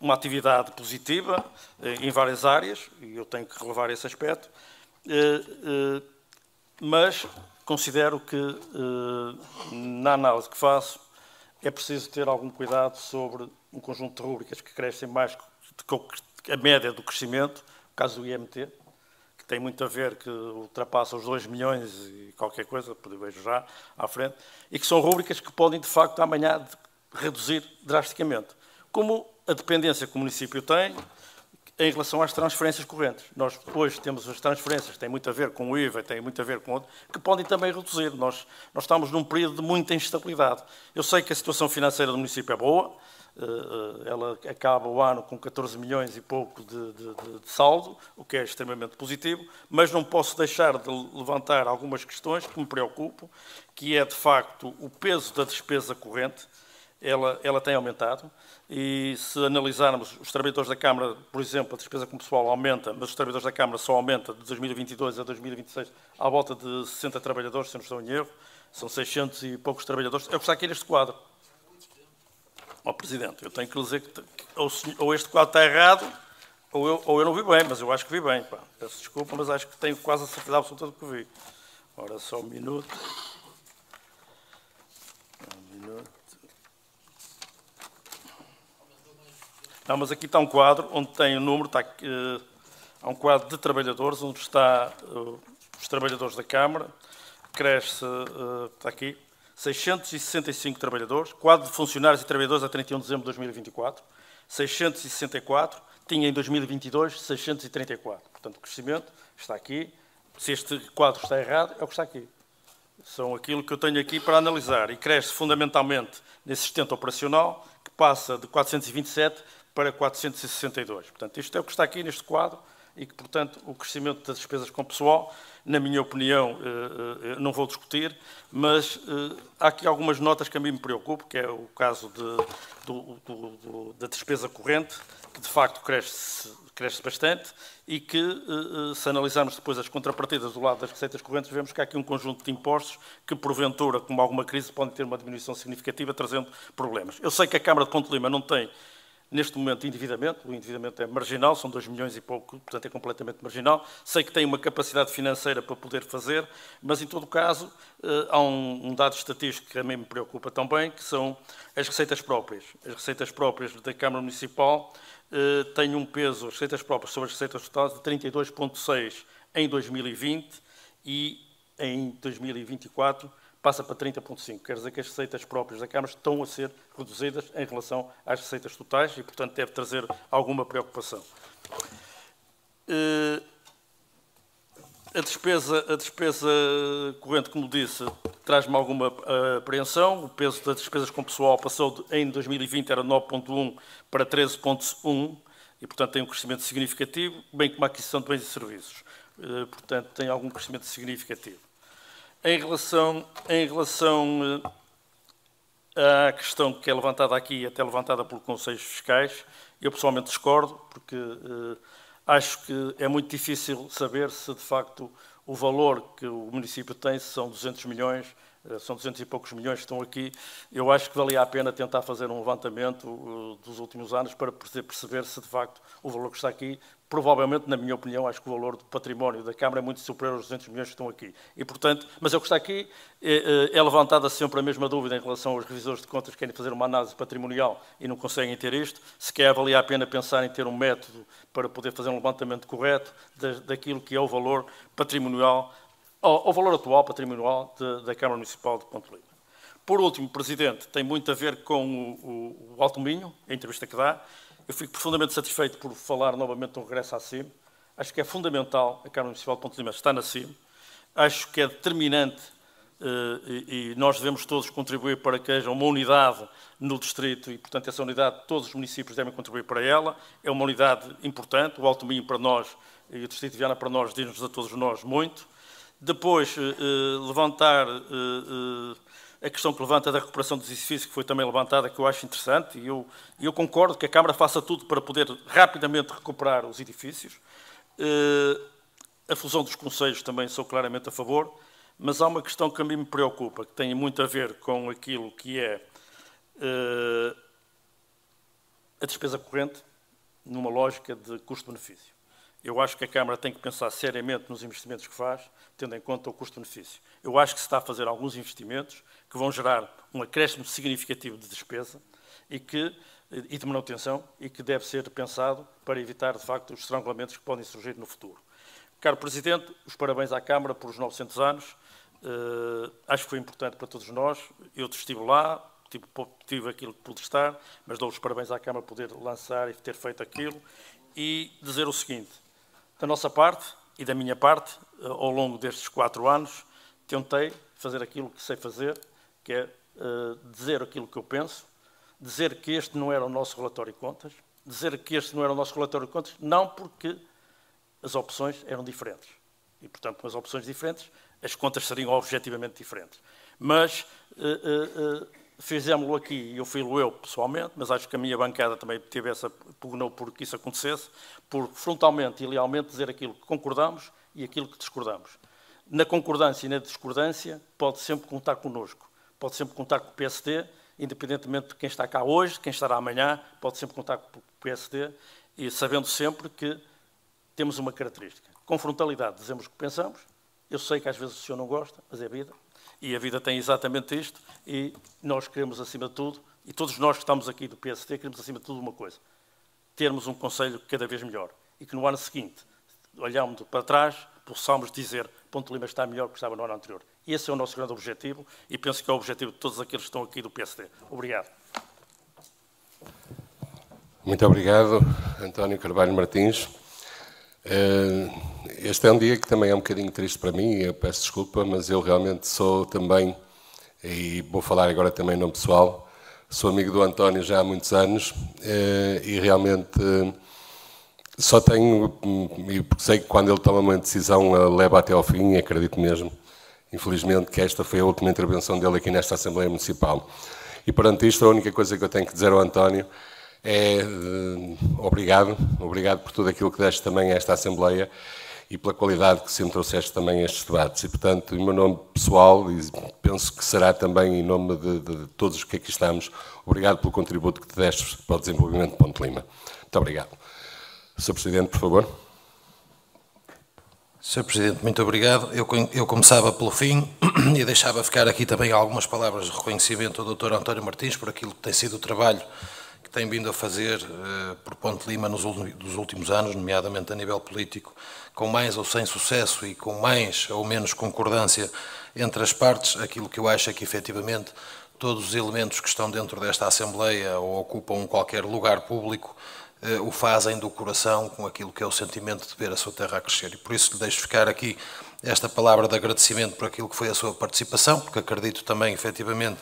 uma atividade positiva em várias áreas, e eu tenho que relevar esse aspecto. Mas considero que, na análise que faço, é preciso ter algum cuidado sobre um conjunto de rúbricas que crescem mais do que a média do crescimento, o caso do IMT, que tem muito a ver, que ultrapassa os 2 milhões e qualquer coisa, vejo já à frente, e que são rúbricas que podem, de facto, amanhã reduzir drasticamente. Como a dependência que o município tem em relação às transferências correntes. Nós hoje temos as transferências, têm muito a ver com o IVA, têm muito a ver com outro, que podem também reduzir. Nós estamos num período de muita instabilidade. Eu sei que a situação financeira do município é boa, ela acaba o ano com 14 milhões e pouco de saldo, o que é extremamente positivo, mas não posso deixar de levantar algumas questões que me preocupam, que é, de facto, o peso da despesa corrente. Ela tem aumentado e, se analisarmos os trabalhadores da Câmara, por exemplo, a despesa com pessoal aumenta, mas os trabalhadores da Câmara só aumenta de 2022 a 2026 à volta de 60 trabalhadores, se não estou em erro, são 600 e poucos trabalhadores. É o que está aqui neste quadro. Ó, Presidente, eu tenho que lhe dizer que ou este quadro está errado ou eu não vi bem, mas eu acho que vi bem. Pá. Peço desculpa, mas acho que tenho quase a certeza absoluta do que vi. Ora, só um minuto. Não, mas aqui está um quadro onde tem o número, está aqui, há um quadro de trabalhadores, onde está os trabalhadores da Câmara, cresce, está aqui, 665 trabalhadores, quadro de funcionários e trabalhadores a 31 de dezembro de 2024, 664, tinha em 2022 634. Portanto, o crescimento está aqui. Se este quadro está errado, é o que está aqui. São aquilo que eu tenho aqui para analisar. E cresce fundamentalmente nesse assistente operacional, que passa de 427 para 462. Portanto, isto é o que está aqui neste quadro e que, portanto, o crescimento das despesas com pessoal, na minha opinião, não vou discutir, mas há aqui algumas notas que a mim me preocupam, que é o caso da despesa corrente, que de facto cresce bastante e que, se analisarmos depois as contrapartidas do lado das receitas correntes, vemos que há aqui um conjunto de impostos que, porventura, como alguma crise, podem ter uma diminuição significativa, trazendo problemas. Eu sei que a Câmara de Ponte Lima não tem, neste momento, endividamento. O endividamento é marginal, são 2 milhões e pouco, portanto é completamente marginal. Sei que tem uma capacidade financeira para poder fazer, mas, em todo caso, há um dado estatístico que a mim me preocupa também, que são as receitas próprias. As receitas próprias da Câmara Municipal têm um peso, as receitas próprias sobre as receitas totais, de 32,6 em 2020 e em 2024 passa para 30,5. Quer dizer que as receitas próprias da Câmara estão a ser reduzidas em relação às receitas totais e, portanto, deve trazer alguma preocupação. A despesa corrente, como disse, traz-me alguma apreensão. O peso das despesas com pessoal passou, em 2020, era 9,1 para 13,1 e, portanto, tem um crescimento significativo, bem como a aquisição de bens e serviços. Portanto, tem algum crescimento significativo. Em relação à questão que é levantada aqui, até levantada por conselhos fiscais, eu pessoalmente discordo, porque acho que é muito difícil saber se, de facto, o valor que o município tem, se são 200 milhões, são 200 e poucos milhões que estão aqui. Eu acho que valia a pena tentar fazer um levantamento dos últimos anos para perceber se, de facto, o valor que está aqui, provavelmente, na minha opinião, acho que o valor do património da Câmara é muito superior aos 200 milhões que estão aqui. E, portanto, mas é o que está aqui, é levantada sempre a mesma dúvida em relação aos revisores de contas que querem fazer uma análise patrimonial e não conseguem ter isto. Se quer, valia a pena pensar em ter um método para poder fazer um levantamento correto daquilo que é o valor patrimonial, ao valor atual patrimonial da Câmara Municipal de Ponte Lima. Por último, Presidente, tem muito a ver com o Alto Minho, a entrevista que dá. Eu fico profundamente satisfeito por falar novamente do regresso à CIM. Acho que é fundamental a Câmara Municipal de Ponte Lima estar na CIM. Acho que é determinante e nós devemos todos contribuir para que haja uma unidade no distrito e, portanto, essa unidade, todos os municípios devem contribuir para ela. É uma unidade importante. O Alto Minho para nós e o distrito de Viana para nós diz-nos a todos nós muito. Depois, levantar a questão que levanta da recuperação dos edifícios, que foi também levantada, que eu acho interessante, e eu concordo que a Câmara faça tudo para poder rapidamente recuperar os edifícios. A fusão dos concelhos também sou claramente a favor, mas há uma questão que a mim me preocupa, que tem muito a ver com aquilo que é a despesa corrente, numa lógica de custo-benefício. Eu acho que a Câmara tem que pensar seriamente nos investimentos que faz, tendo em conta o custo-benefício. Eu acho que se está a fazer alguns investimentos que vão gerar um acréscimo significativo de despesa e de manutenção e que deve ser pensado para evitar, de facto, os estrangulamentos que podem surgir no futuro. Caro Presidente, os parabéns à Câmara por os 900 anos. Acho que foi importante para todos nós. Eu estive lá, tive aquilo que pude estar, mas dou os parabéns à Câmara por poder lançar e ter feito aquilo. E dizer o seguinte: da nossa parte e da minha parte, ao longo destes 4 anos, tentei fazer aquilo que sei fazer, que é dizer aquilo que eu penso, dizer que este não era o nosso relatório de contas, não porque as opções eram diferentes. E, portanto, com as opções diferentes, as contas seriam objetivamente diferentes. Mas fizemos-lo aqui, eu fui-lo eu pessoalmente, mas acho que a minha bancada também pugnou por que isso acontecesse, por frontalmente e lealmente dizer aquilo que concordamos e aquilo que discordamos. Na concordância e na discordância, pode sempre contar connosco, pode sempre contar com o PSD, independentemente de quem está cá hoje, de quem estará amanhã, pode sempre contar com o PSD, e sabendo sempre que temos uma característica. Com frontalidade, dizemos o que pensamos. Eu sei que às vezes o senhor não gosta, mas é vida. E a vida tem exatamente isto, e nós queremos, acima de tudo, e todos nós que estamos aqui do PSD, queremos, acima de tudo, uma coisa: termos um Conselho cada vez melhor. E que no ano seguinte, olhando para trás, possamos dizer que Ponte Lima está melhor do que estava no ano anterior. Esse é o nosso grande objetivo e penso que é o objetivo de todos aqueles que estão aqui do PSD. Obrigado. Muito obrigado, António Carvalho Martins. Este é um dia que também é um bocadinho triste para mim, eu peço desculpa, mas eu realmente sou também, e vou falar agora também em nome pessoal, sou amigo do António já há muitos anos e realmente só tenho, porque sei que quando ele toma uma decisão a leva até ao fim, e acredito mesmo, infelizmente, que esta foi a última intervenção dele aqui nesta Assembleia Municipal. E perante isto, a única coisa que eu tenho que dizer ao António é obrigado por tudo aquilo que deste também a esta Assembleia e pela qualidade que sempre trouxeste também a estes debates. E, portanto, em meu nome pessoal, e penso que será também em nome de todos os que aqui estamos, obrigado pelo contributo que te deste para o desenvolvimento de Ponte Lima. Muito obrigado. Sr. Presidente, por favor. Sr. Presidente, muito obrigado. Eu começava pelo fim e deixava ficar aqui também algumas palavras de reconhecimento ao Dr. António Martins por aquilo que tem sido o trabalho que tem vindo a fazer por Ponte Lima nos últimos anos, nomeadamente a nível político, com mais ou sem sucesso e com mais ou menos concordância entre as partes. Aquilo que eu acho é que, efetivamente, todos os elementos que estão dentro desta Assembleia ou ocupam qualquer lugar público o fazem do coração, com aquilo que é o sentimento de ver a sua terra a crescer. E por isso lhe deixo ficar aqui esta palavra de agradecimento por aquilo que foi a sua participação, porque acredito também, efetivamente,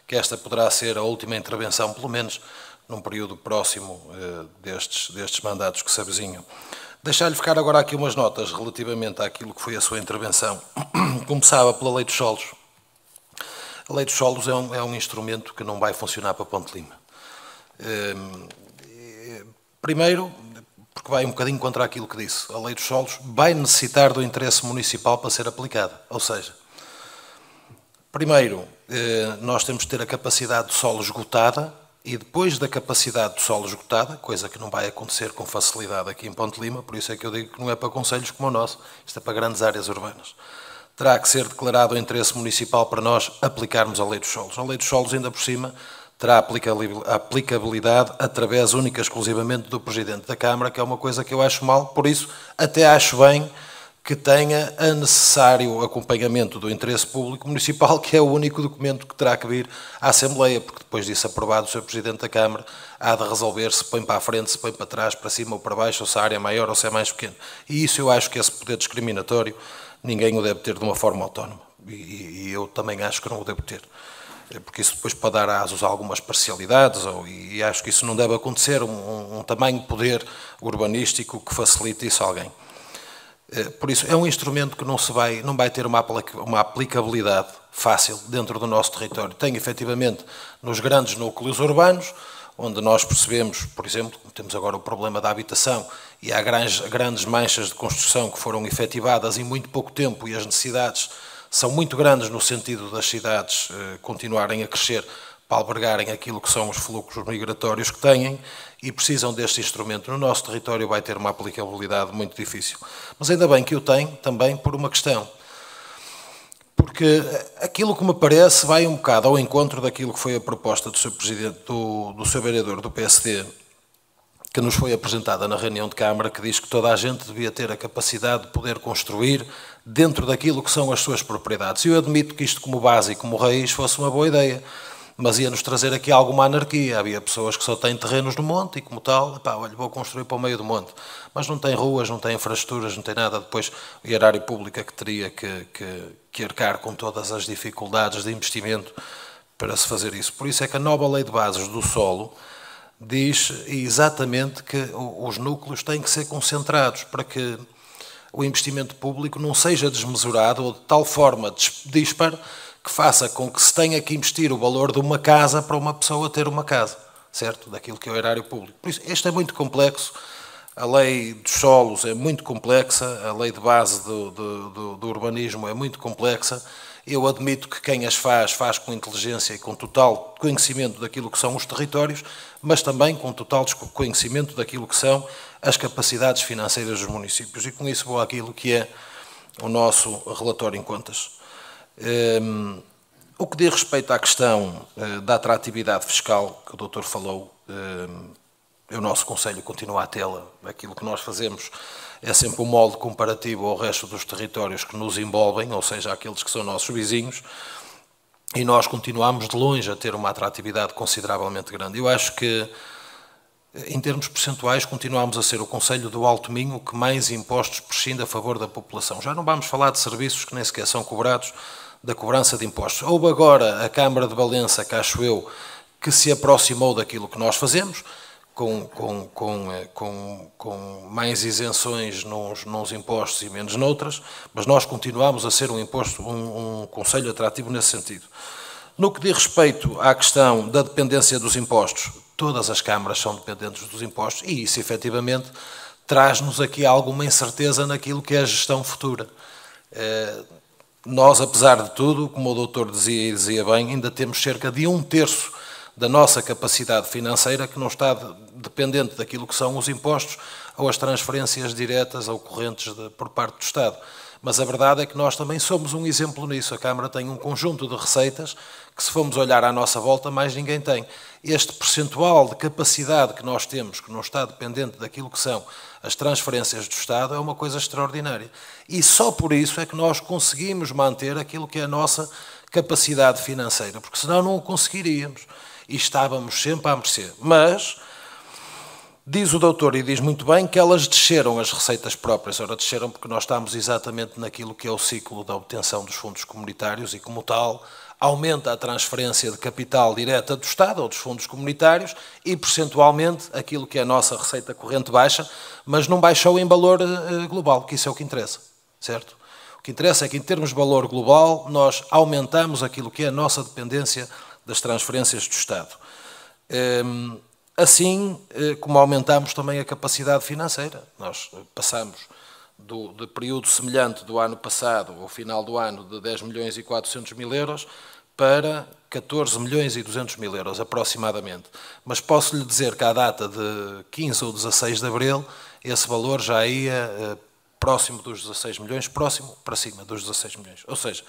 que esta poderá ser a última intervenção, pelo menos num período próximo destes mandatos que se avizinham. Deixar-lhe ficar agora aqui umas notas relativamente àquilo que foi a sua intervenção. Começava pela Lei dos Solos. A Lei dos Solos é um instrumento que não vai funcionar para Ponte Lima. Primeiro, porque vai um bocadinho contra aquilo que disse. A Lei dos Solos vai necessitar do interesse municipal para ser aplicada. Ou seja, primeiro, nós temos de ter a capacidade de solo esgotada e depois da capacidade de solo esgotada, coisa que não vai acontecer com facilidade aqui em Ponte Lima, por isso é que eu digo que não é para concelhos como o nosso, isto é para grandes áreas urbanas. Terá que ser declarado o interesse municipal para nós aplicarmos a Lei dos Solos. A Lei dos Solos, ainda por cima, terá aplicabilidade através única e exclusivamente do Presidente da Câmara, que é uma coisa que eu acho mal, por isso até acho bem que tenha a necessário acompanhamento do interesse público municipal, que é o único documento que terá que vir à Assembleia, porque depois disso aprovado o Sr. Presidente da Câmara há de resolver se põe para a frente, se põe para trás, para cima ou para baixo, ou se a área é maior ou se é mais pequena. E isso eu acho que esse poder discriminatório ninguém o deve ter de uma forma autónoma. E eu também acho que não o devo ter. Porque isso depois pode dar asos a algumas parcialidades, e acho que isso não deve acontecer, um tamanho de poder urbanístico que facilite isso a alguém. Por isso, é um instrumento que não vai ter uma aplicabilidade fácil dentro do nosso território. Tem, efetivamente, nos grandes núcleos urbanos, onde nós percebemos, por exemplo, temos agora o problema da habitação e há grandes manchas de construção que foram efetivadas em muito pouco tempo e as necessidades são muito grandes no sentido das cidades continuarem a crescer para albergarem aquilo que são os fluxos migratórios que têm e precisam deste instrumento. No nosso território vai ter uma aplicabilidade muito difícil. Mas ainda bem que o tem também por uma questão. Porque aquilo que me parece vai um bocado ao encontro daquilo que foi a proposta do Sr. Presidente, do Sr. Vereador do PSD, que nos foi apresentada na reunião de Câmara, que diz que toda a gente devia ter a capacidade de poder construir dentro daquilo que são as suas propriedades. E eu admito que isto como base e como raiz fosse uma boa ideia, mas ia-nos trazer aqui alguma anarquia. Havia pessoas que só têm terrenos no monte e como tal, olha, vou construir para o meio do monte. Mas não tem ruas, não tem infraestruturas, não tem nada. Depois o erário público é que teria que arcar com todas as dificuldades de investimento para se fazer isso. Por isso é que a nova Lei de Bases do Solo diz exatamente que os núcleos têm que ser concentrados para que o investimento público não seja desmesurado ou de tal forma dispar que faça com que se tenha que investir o valor de uma casa para uma pessoa ter uma casa, certo? Daquilo que é o erário público. Por isso, este é muito complexo, a lei dos solos é muito complexa, a lei de base do urbanismo é muito complexa. Eu admito que quem as faz com inteligência e com total conhecimento daquilo que são os territórios, mas também com total conhecimento daquilo que são as capacidades financeiras dos municípios. E com isso vou àquilo que é o nosso relatório em contas. O que diz respeito à questão da atratividade fiscal, que o doutor falou, o nosso Conselho continua a tê-la. Aquilo que nós fazemos é sempre um molde comparativo ao resto dos territórios que nos envolvem, ou seja, aqueles que são nossos vizinhos, e nós continuamos de longe a ter uma atratividade consideravelmente grande. Eu acho que, em termos percentuais, continuamos a ser o Conselho do Alto Minho que mais impostos prescinde a favor da população. Já não vamos falar de serviços que nem sequer são cobrados, da cobrança de impostos. Houve agora a Câmara de Valença, que acho eu, que se aproximou daquilo que nós fazemos, com mais isenções nos impostos e menos noutras, mas nós continuamos a ser um Conselho atrativo nesse sentido. No que diz respeito à questão da dependência dos impostos, todas as câmaras são dependentes dos impostos e isso, efetivamente, traz-nos aqui alguma incerteza naquilo que é a gestão futura. Nós, apesar de tudo, como o doutor dizia e dizia bem, ainda temos cerca de 1/3 da nossa capacidade financeira que não está dependente daquilo que são os impostos ou as transferências diretas ou correntes por parte do Estado. Mas a verdade é que nós também somos um exemplo nisso. A Câmara tem um conjunto de receitas que, se formos olhar à nossa volta, mais ninguém tem. Este percentual de capacidade que nós temos, que não está dependente daquilo que são as transferências do Estado, é uma coisa extraordinária. E só por isso é que nós conseguimos manter aquilo que é a nossa capacidade financeira, porque senão não o conseguiríamos. E estávamos sempre à mercê. Mas diz o doutor, e diz muito bem, que elas desceram as receitas próprias. Ora, desceram porque nós estamos exatamente naquilo que é o ciclo da obtenção dos fundos comunitários e, como tal, aumenta a transferência de capital direta do Estado ou dos fundos comunitários e, percentualmente, aquilo que é a nossa receita corrente baixa, mas não baixou em valor global, que isso é o que interessa, certo? O que interessa é que, em termos de valor global, nós aumentamos aquilo que é a nossa dependência das transferências do Estado. Assim como aumentamos também a capacidade financeira. Nós passamos de período semelhante do ano passado, ao final do ano, de 10.400.000 euros para 14.200.000 euros, aproximadamente. Mas posso-lhe dizer que à data de 15 ou 16 de abril, esse valor já ia próximo dos 16 milhões, próximo para cima dos 16 milhões. Ou seja,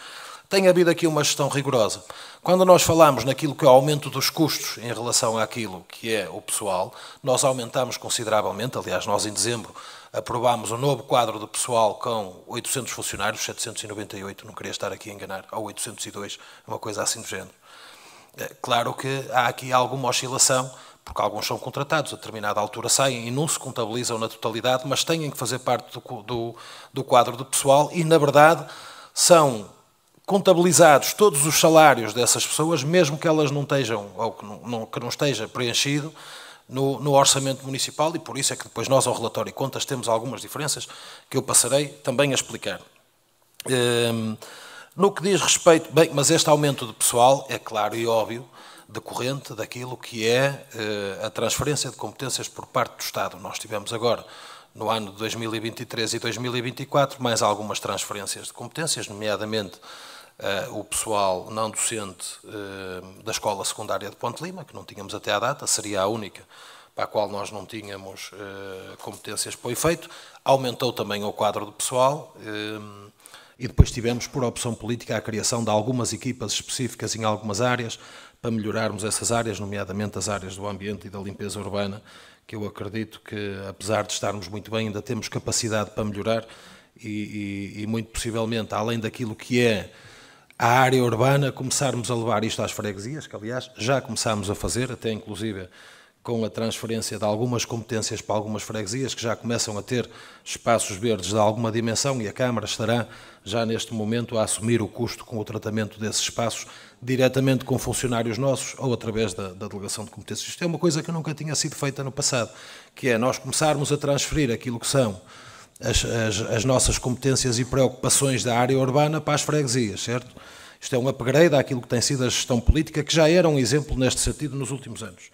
tem havido aqui uma gestão rigorosa. Quando nós falamos naquilo que é o aumento dos custos em relação àquilo que é o pessoal, nós aumentamos consideravelmente. Aliás, nós em dezembro aprovámos um novo quadro de pessoal com 800 funcionários, 798, não queria estar aqui a enganar, ou 802, uma coisa assim do género. Claro que há aqui alguma oscilação, porque alguns são contratados, a determinada altura saem e não se contabilizam na totalidade, mas têm que fazer parte do quadro de pessoal e, na verdade, são contabilizados todos os salários dessas pessoas, mesmo que elas não estejam, ou que não esteja preenchido no orçamento municipal, e por isso é que depois nós, ao relatório de contas, temos algumas diferenças que eu passarei também a explicar. No que diz respeito, bem, mas este aumento de pessoal é claro e óbvio, decorrente daquilo que é a transferência de competências por parte do Estado. Nós tivemos agora, no ano de 2023 e 2024, mais algumas transferências de competências, nomeadamente o pessoal não docente da Escola Secundária de Ponte Lima, que não tínhamos até à data, seria a única para a qual nós não tínhamos competências para o efeito. Aumentou também o quadro de pessoal e depois tivemos, por opção política, a criação de algumas equipas específicas em algumas áreas, para melhorarmos essas áreas, nomeadamente as áreas do ambiente e da limpeza urbana, que eu acredito que, apesar de estarmos muito bem, ainda temos capacidade para melhorar e muito possivelmente, além daquilo que é a área urbana, começarmos a levar isto às freguesias, que aliás já começámos a fazer, até inclusive com a transferência de algumas competências para algumas freguesias, que já começam a ter espaços verdes de alguma dimensão, e a Câmara estará já neste momento a assumir o custo com o tratamento desses espaços diretamente com funcionários nossos ou através da delegação de competências. Isto é uma coisa que nunca tinha sido feita no passado, que é nós começarmos a transferir aquilo que são as nossas competências e preocupações da área urbana para as freguesias, certo? Isto é um upgrade àquilo que tem sido a gestão política, que já era um exemplo neste sentido nos últimos anos.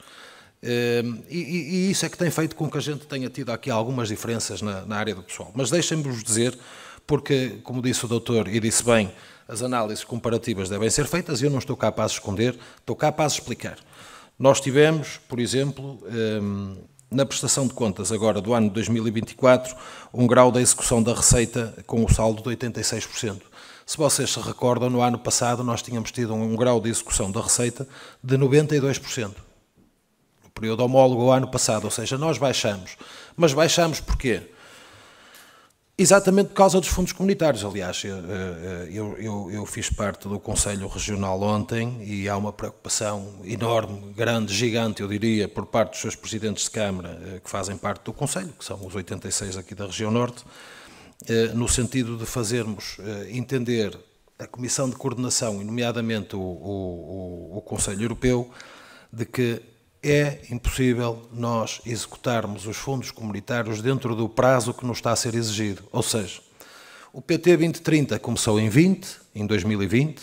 E isso é que tem feito com que a gente tenha tido aqui algumas diferenças na área do pessoal. Mas deixem-me-vos dizer, porque, como disse o doutor e disse bem, as análises comparativas devem ser feitas e eu não estou cá para as esconder, estou cá para as explicar. Nós tivemos, por exemplo, na prestação de contas agora do ano de 2024, um grau de execução da receita com o saldo de 86%. Se vocês se recordam, no ano passado nós tínhamos tido um grau de execução da receita de 92%. período homólogo ao ano passado, ou seja, nós baixamos. Mas baixamos porquê? Exatamente por causa dos fundos comunitários. Aliás, eu fiz parte do Conselho Regional ontem e há uma preocupação enorme, grande, gigante, eu diria, por parte dos seus presidentes de Câmara que fazem parte do Conselho, que são os 86 aqui da região Norte, no sentido de fazermos entender a Comissão de Coordenação, e nomeadamente o Conselho Europeu, de que é impossível nós executarmos os fundos comunitários dentro do prazo que nos está a ser exigido. Ou seja, o PT 2030 começou em 2020,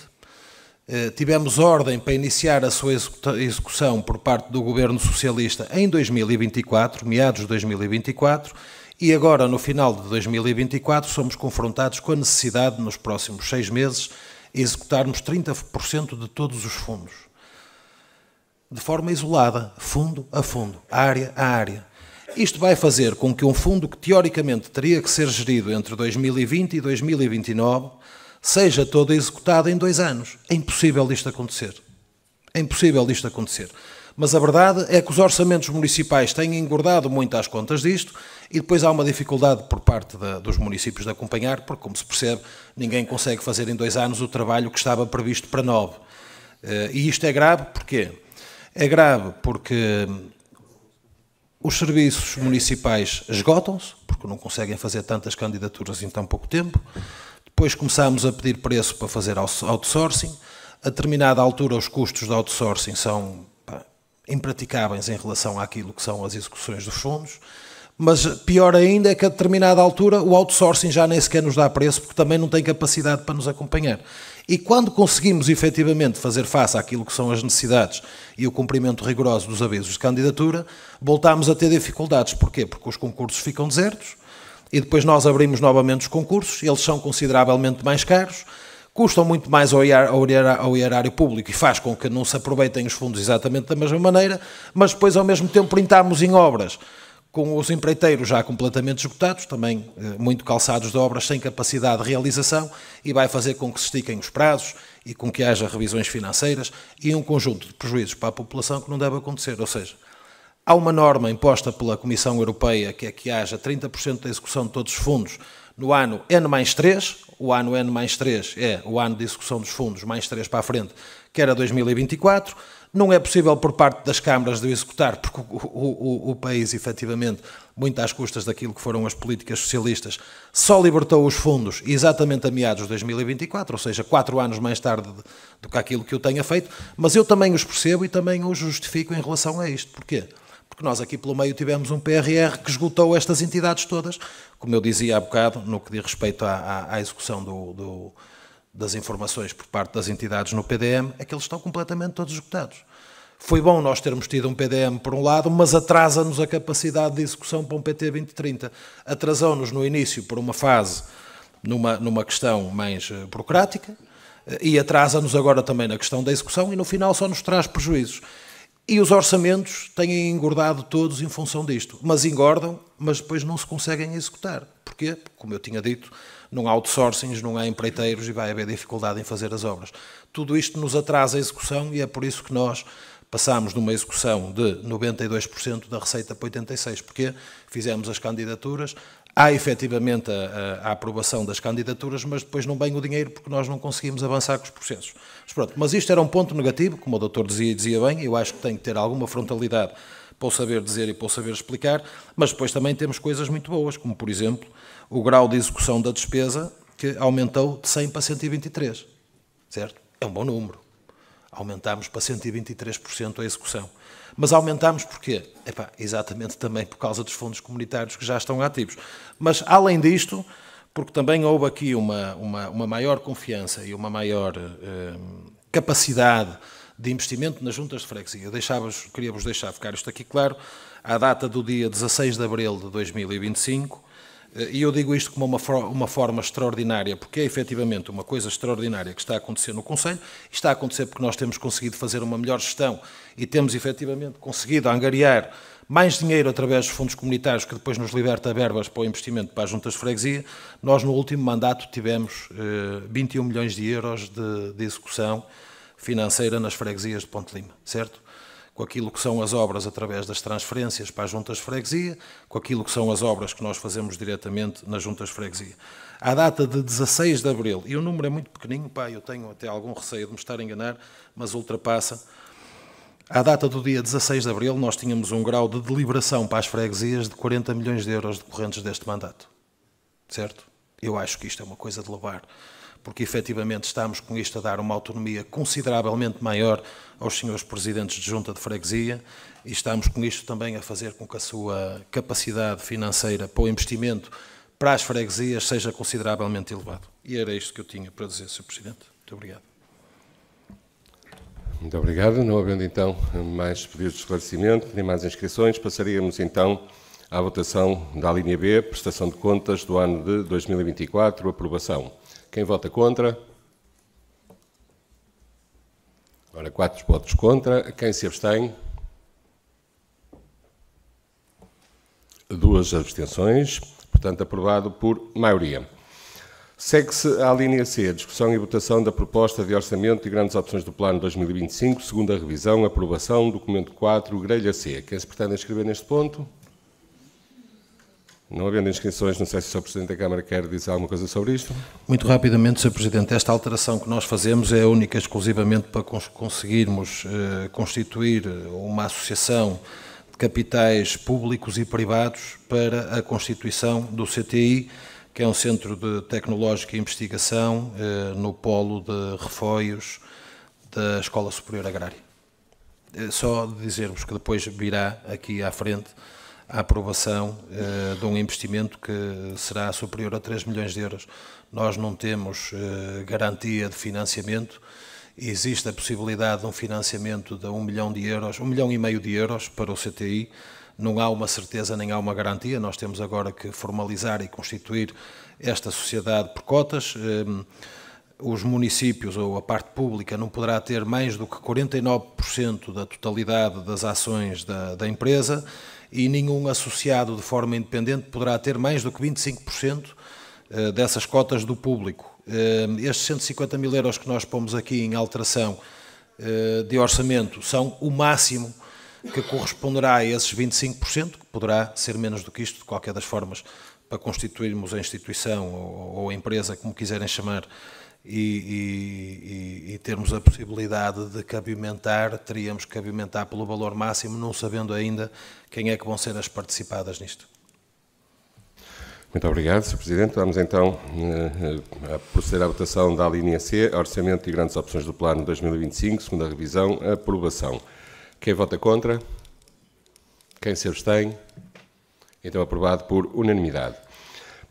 tivemos ordem para iniciar a sua execução por parte do Governo Socialista em 2024, meados de 2024, e agora, no final de 2024, somos confrontados com a necessidade, nos próximos 6 meses, executarmos 30% de todos os fundos. De forma isolada, fundo a fundo, área a área. Isto vai fazer com que um fundo que teoricamente teria que ser gerido entre 2020 e 2029 seja todo executado em 2 anos. É impossível isto acontecer. É impossível isto acontecer. Mas a verdade é que os orçamentos municipais têm engordado muito às contas disto e depois há uma dificuldade por parte dos municípios de acompanhar, porque, como se percebe, ninguém consegue fazer em 2 anos o trabalho que estava previsto para 9. E isto é grave porquê? É grave porque os serviços municipais esgotam-se, porque não conseguem fazer tantas candidaturas em tão pouco tempo. Depois começámos a pedir preço para fazer outsourcing. A determinada altura os custos de outsourcing são impraticáveis em relação àquilo que são as execuções dos fundos. Mas pior ainda é que a determinada altura o outsourcing já nem sequer nos dá preço, porque também não tem capacidade para nos acompanhar. E quando conseguimos efetivamente fazer face àquilo que são as necessidades e o cumprimento rigoroso dos avisos de candidatura, voltamos a ter dificuldades. Porquê? Porque os concursos ficam desertos e depois nós abrimos novamente os concursos, eles são consideravelmente mais caros, custam muito mais ao erário público e faz com que não se aproveitem os fundos exatamente da mesma maneira, mas depois ao mesmo tempo entramos em obras com os empreiteiros já completamente esgotados, também muito calçados de obras sem capacidade de realização, e vai fazer com que se estiquem os prazos e com que haja revisões financeiras e um conjunto de prejuízos para a população que não deve acontecer. Ou seja, há uma norma imposta pela Comissão Europeia que é que haja 30% da execução de todos os fundos no ano N+3, o ano N+3 é o ano de execução dos fundos, mais 3 para a frente, que era 2024, não é possível por parte das câmaras de o executar, porque o país, efetivamente, muito às custas daquilo que foram as políticas socialistas, só libertou os fundos exatamente a meados de 2024, ou seja, 4 anos mais tarde do que aquilo que eu tenha feito, mas eu também os percebo e também os justifico em relação a isto. Porquê? Porque nós aqui pelo meio tivemos um PRR que esgotou estas entidades todas, como eu dizia há bocado, no que diz respeito à execução das informações por parte das entidades no PDM, é que eles estão completamente todos esgotados. Foi bom nós termos tido um PDM por um lado, mas atrasa-nos a capacidade de execução para um PT 2030. Atrasou-nos no início por uma fase, numa questão mais burocrática, e atrasa-nos agora também na questão da execução, e no final só nos traz prejuízos. E os orçamentos têm engordado todos em função disto. Mas engordam, mas depois não se conseguem executar. Porquê? Como eu tinha dito, não há outsourcings, não há empreiteiros e vai haver dificuldade em fazer as obras. Tudo isto nos atrasa a execução e é por isso que nós passámos de uma execução de 92% da receita para 86%. Porque fizemos as candidaturas, há efetivamente a aprovação das candidaturas, mas depois não vem o dinheiro porque nós não conseguimos avançar com os processos. Mas pronto, mas isto era um ponto negativo, como o doutor dizia bem, eu acho que tem que ter alguma frontalidade para o saber dizer e para o saber explicar, mas depois também temos coisas muito boas, como por exemplo o grau de execução da despesa que aumentou de 100 para 123, certo? É um bom número. Aumentámos para 123% a execução. Mas aumentámos porquê? Exatamente também por causa dos fundos comunitários que já estão ativos. Mas, além disto, porque também houve aqui uma maior confiança e uma maior capacidade de investimento nas juntas de freguesia. Queria-vos deixar ficar isto aqui claro, à data do dia 16 de abril de 2025, e eu digo isto como uma forma extraordinária, porque é efetivamente uma coisa extraordinária que está a acontecer no Conselho, e está a acontecer porque nós temos conseguido fazer uma melhor gestão e temos efetivamente conseguido angariar mais dinheiro através dos fundos comunitários, que depois nos liberta verbas para o investimento para as juntas de freguesia. Nós no último mandato tivemos 21 milhões de euros de execução financeira nas freguesias de Ponte Lima, certo? com aquilo que são as obras através das transferências para as juntas de freguesia, com aquilo que são as obras que nós fazemos diretamente nas juntas de freguesia. À data de 16 de abril, e o número é muito pequenino, eu tenho até algum receio de me estar a enganar, mas ultrapassa. À data do dia 16 de abril, nós tínhamos um grau de deliberação para as freguesias de 40 milhões de euros decorrentes deste mandato. Certo? Eu acho que isto é uma coisa de louvar, porque efetivamente estamos com isto a dar uma autonomia consideravelmente maior aos senhores presidentes de junta de freguesia e estamos com isto também a fazer com que a sua capacidade financeira para o investimento para as freguesias seja consideravelmente elevado. E era isto que eu tinha para dizer, Sr. Presidente. Muito obrigado. Muito obrigado. Não havendo então mais pedidos de esclarecimento, nem mais inscrições, passaríamos então à votação da linha B, prestação de contas do ano de 2024, aprovação. Quem vota contra? Ora, 4 votos contra. Quem se abstém? 2 abstenções. Portanto, aprovado por maioria. Segue-se à linha C, discussão e votação da proposta de orçamento e grandes opções do Plano 2025, segunda revisão, aprovação, documento 4, grelha C. Quem se pretende inscrever neste ponto? Não havendo inscrições, não sei se o Sr. Presidente da Câmara quer dizer alguma coisa sobre isto. Muito rapidamente, Sr. Presidente, esta alteração que nós fazemos é única e exclusivamente para conseguirmos constituir uma associação de capitais públicos e privados para a constituição do CTI, que é um centro de tecnológica e investigação no polo de Refoios da Escola Superior Agrária. Só dizer-vos que depois virá aqui à frente a aprovação de um investimento que será superior a 3 milhões de euros. Nós não temos garantia de financiamento, existe a possibilidade de um financiamento de 1 milhão de euros, 1,5 milhão de euros para o CTI. Não há uma certeza nem há uma garantia, nós temos agora que formalizar e constituir esta sociedade por cotas. Os municípios ou a parte pública não poderá ter mais do que 49% da totalidade das ações da empresa e nenhum associado de forma independente poderá ter mais do que 25% dessas cotas do público. Estes 150 mil euros que nós pomos aqui em alteração de orçamento são o máximo que corresponderá a esses 25%, que poderá ser menos do que isto, de qualquer das formas, para constituirmos a instituição ou a empresa, como quiserem chamar, e termos a possibilidade de cabimentar, teríamos que cabimentar pelo valor máximo, não sabendo ainda quem é que vão ser as participadas nisto. Muito obrigado, Sr. Presidente. Vamos então a proceder à votação da linha C, orçamento e grandes opções do Plano 2025, segunda revisão, aprovação. Quem vota contra? Quem se abstém? Então aprovado por unanimidade.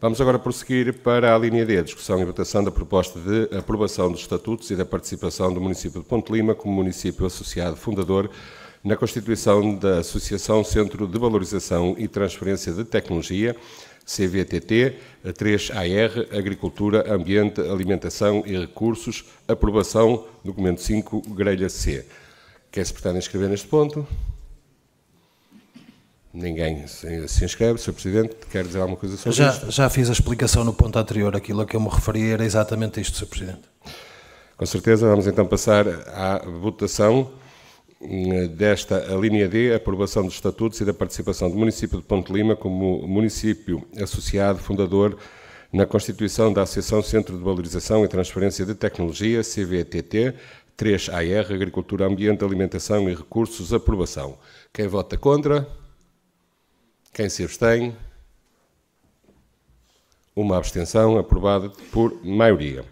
Vamos agora prosseguir para a linha D, discussão e votação da proposta de aprovação dos estatutos e da participação do município de Ponte Lima como município associado fundador na constituição da Associação Centro de Valorização e Transferência de Tecnologia, CVTT, 3AR, Agricultura, Ambiente, Alimentação e Recursos, aprovação, documento 5, grelha C. Quem se pretende inscrever neste ponto? Ninguém se inscreve. Sr. Presidente, quer dizer alguma coisa sobre isto? Já fiz a explicação no ponto anterior. Aquilo a que eu me referi era exatamente isto, Sr. Presidente. Com certeza. Vamos então passar à votação desta linha D, aprovação dos estatutos e da participação do município de Ponte Lima como município associado fundador na constituição da Associação Centro de Valorização e Transferência de Tecnologia, CVTT, 3AR, Agricultura, Ambiente, Alimentação e Recursos, aprovação. Quem vota contra? Quem se abstém? Uma abstenção, aprovada por maioria.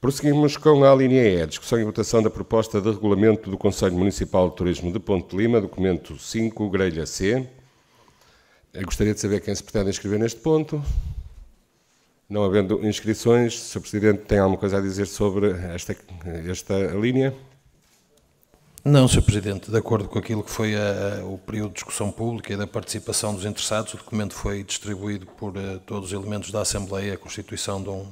Prosseguimos com a linha E, discussão e votação da proposta de regulamento do Conselho Municipal de Turismo de Ponte Lima, documento 5, grelha C. Eu gostaria de saber quem se pretende inscrever neste ponto. Não havendo inscrições, Sr. Presidente, tem alguma coisa a dizer sobre esta linha? Não, Sr. Presidente. De acordo com aquilo que foi o período de discussão pública e da participação dos interessados, o documento foi distribuído por todos os elementos da Assembleia, a constituição de um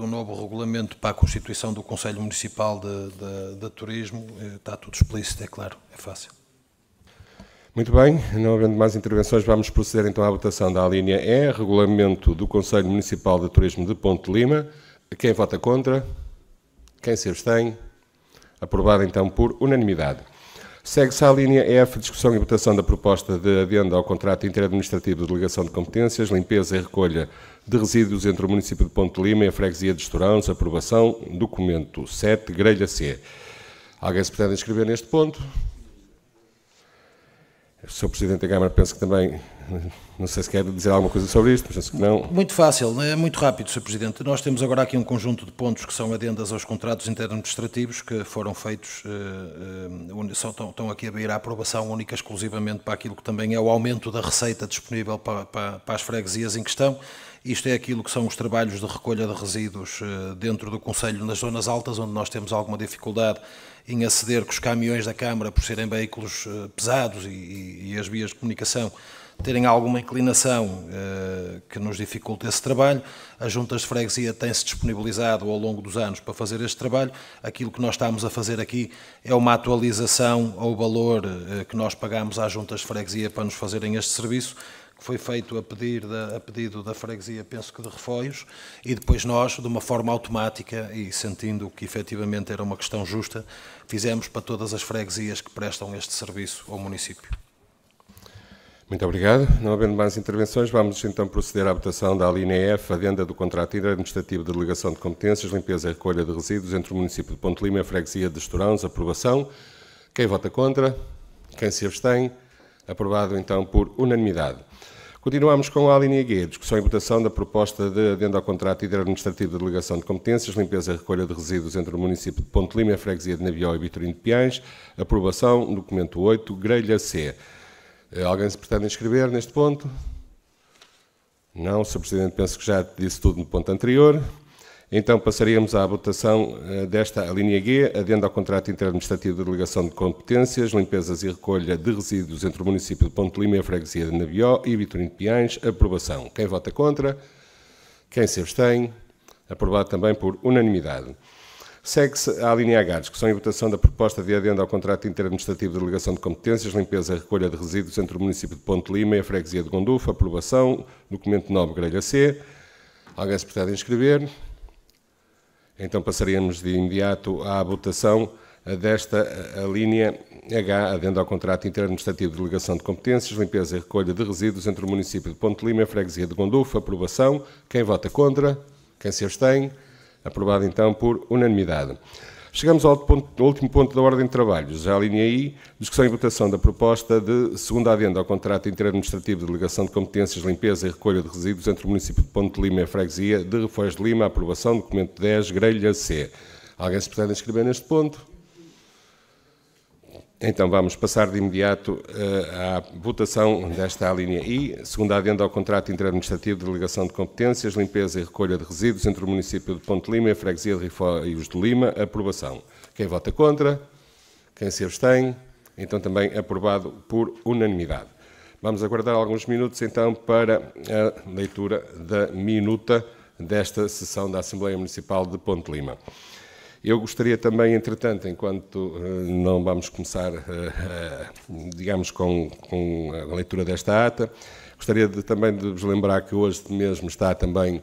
novo regulamento para a constituição do Conselho Municipal de Turismo. Está tudo explícito, é claro, é fácil. Muito bem, não havendo mais intervenções, vamos proceder então à votação da linha E, regulamento do Conselho Municipal de Turismo de Ponte Lima. Quem vota contra? Quem se abstém? Aprovado então por unanimidade. Segue-se à linha F, discussão e votação da proposta de adenda ao contrato interadministrativo de delegação de competências, limpeza e recolha de resíduos entre o município de Ponte de Lima e a freguesia de Estorãos, aprovação, documento 7, grelha C. Alguém se pretende inscrever neste ponto? O Sr. Presidente da Câmara penso que também, não sei se quer dizer alguma coisa sobre isto, mas penso que não. Muito fácil, é muito rápido, Sr. Presidente. Nós temos agora aqui um conjunto de pontos que são adendas aos contratos interadministrativos que foram feitos, estão aqui a vir à aprovação única exclusivamente para aquilo que também é o aumento da receita disponível para as freguesias em questão. Isto é aquilo que são os trabalhos de recolha de resíduos dentro do Conselho nas zonas altas, onde nós temos alguma dificuldade em aceder com os caminhões da Câmara por serem veículos pesados e as vias de comunicação terem alguma inclinação que nos dificulte esse trabalho. As juntas de freguesia têm-se disponibilizado ao longo dos anos para fazer este trabalho. Aquilo que nós estamos a fazer aqui é uma atualização ao valor que nós pagamos às juntas de freguesia para nos fazerem este serviço, que foi feito a pedido da freguesia, penso que de Refoios, e depois nós, de uma forma automática e sentindo que efetivamente era uma questão justa, fizemos para todas as freguesias que prestam este serviço ao município. Muito obrigado. Não havendo mais intervenções, vamos então proceder à votação da linha F, adenda do contrato interadministrativo de delegação de competências, limpeza e recolha de resíduos entre o município de Ponte de Lima e a freguesia de Estorãos. Aprovação. Quem vota contra? Quem se abstém? Aprovado então por unanimidade. Continuamos com a linha G, discussão e votação da proposta de adenda ao contrato interadministrativo de delegação de competências, limpeza e recolha de resíduos entre o município de Ponte de Lima e a freguesia de Navió e Vitorino de Piães. Aprovação, documento 8, grelha C. Alguém se pretende inscrever neste ponto? Não, Sr. Presidente, penso que já disse tudo no ponto anterior. Então passaríamos à votação desta linha G, adenda ao contrato interadministrativo de delegação de competências, limpezas e recolha de resíduos entre o município de Ponte de Lima e a freguesia de Navió e Vitorino de Piães. Aprovação. Quem vota contra? Quem se abstém? Aprovado também por unanimidade. Segue-se à linha H, discussão e votação da proposta de adenda ao contrato interadministrativo de delegação de competências, limpeza e recolha de resíduos entre o município de Ponte de Lima e a freguesia de Gondufo. Aprovação. Documento 9, grelha C. Alguém se pretende inscrever? Então passaríamos de imediato à votação desta linha H, adenda ao contrato interadministrativo de delegação de competências, limpeza e recolha de resíduos entre o município de Ponte de Lima e a freguesia de Gondufo. Aprovação. Quem vota contra? Quem se abstém? Aprovado então por unanimidade. Chegamos ao último ponto da ordem de trabalhos, já a linha I, discussão e votação da proposta de segunda adenda ao contrato interadministrativo de delegação de competências, limpeza e recolha de resíduos entre o município de Ponte de Lima e a freguesia de Refoios de Lima. Aprovação, documento 10, grelha C. Alguém se pretende inscrever neste ponto? Então vamos passar de imediato à votação desta linha I, segunda adenda ao contrato interadministrativo de delegação de competências, limpeza e recolha de resíduos entre o município de Ponte de Lima e a freguesia de Refoios de Lima. Aprovação. Quem vota contra? Quem se abstém? Então também aprovado por unanimidade. Vamos aguardar alguns minutos então para a leitura da minuta desta sessão da Assembleia Municipal de Ponte de Lima. Eu gostaria também, entretanto, enquanto não vamos começar, digamos, com a leitura desta ata, gostaria também de vos lembrar que hoje mesmo está também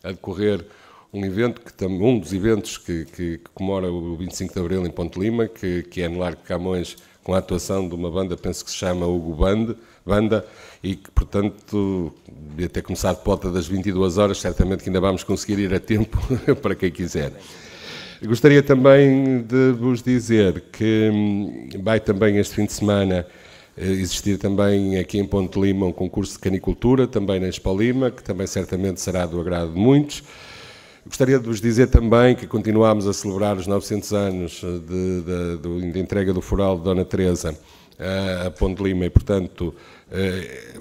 a decorrer um dos eventos que comemora o 25 de Abril em Ponte de Lima, que é no Largo de Camões, com a atuação de uma banda, penso que se chama Hugo Banda, e que, portanto, devia ter começado por volta das 22 horas, certamente que ainda vamos conseguir ir a tempo para quem quiser. Gostaria também de vos dizer que vai também este fim de semana existir também aqui em Ponte de Lima um concurso de canicultura, também na Expo Lima, que também certamente será do agrado de muitos. Gostaria de vos dizer também que continuamos a celebrar os 900 anos de entrega do Foral de Dona Teresa a Ponte de Lima e, portanto,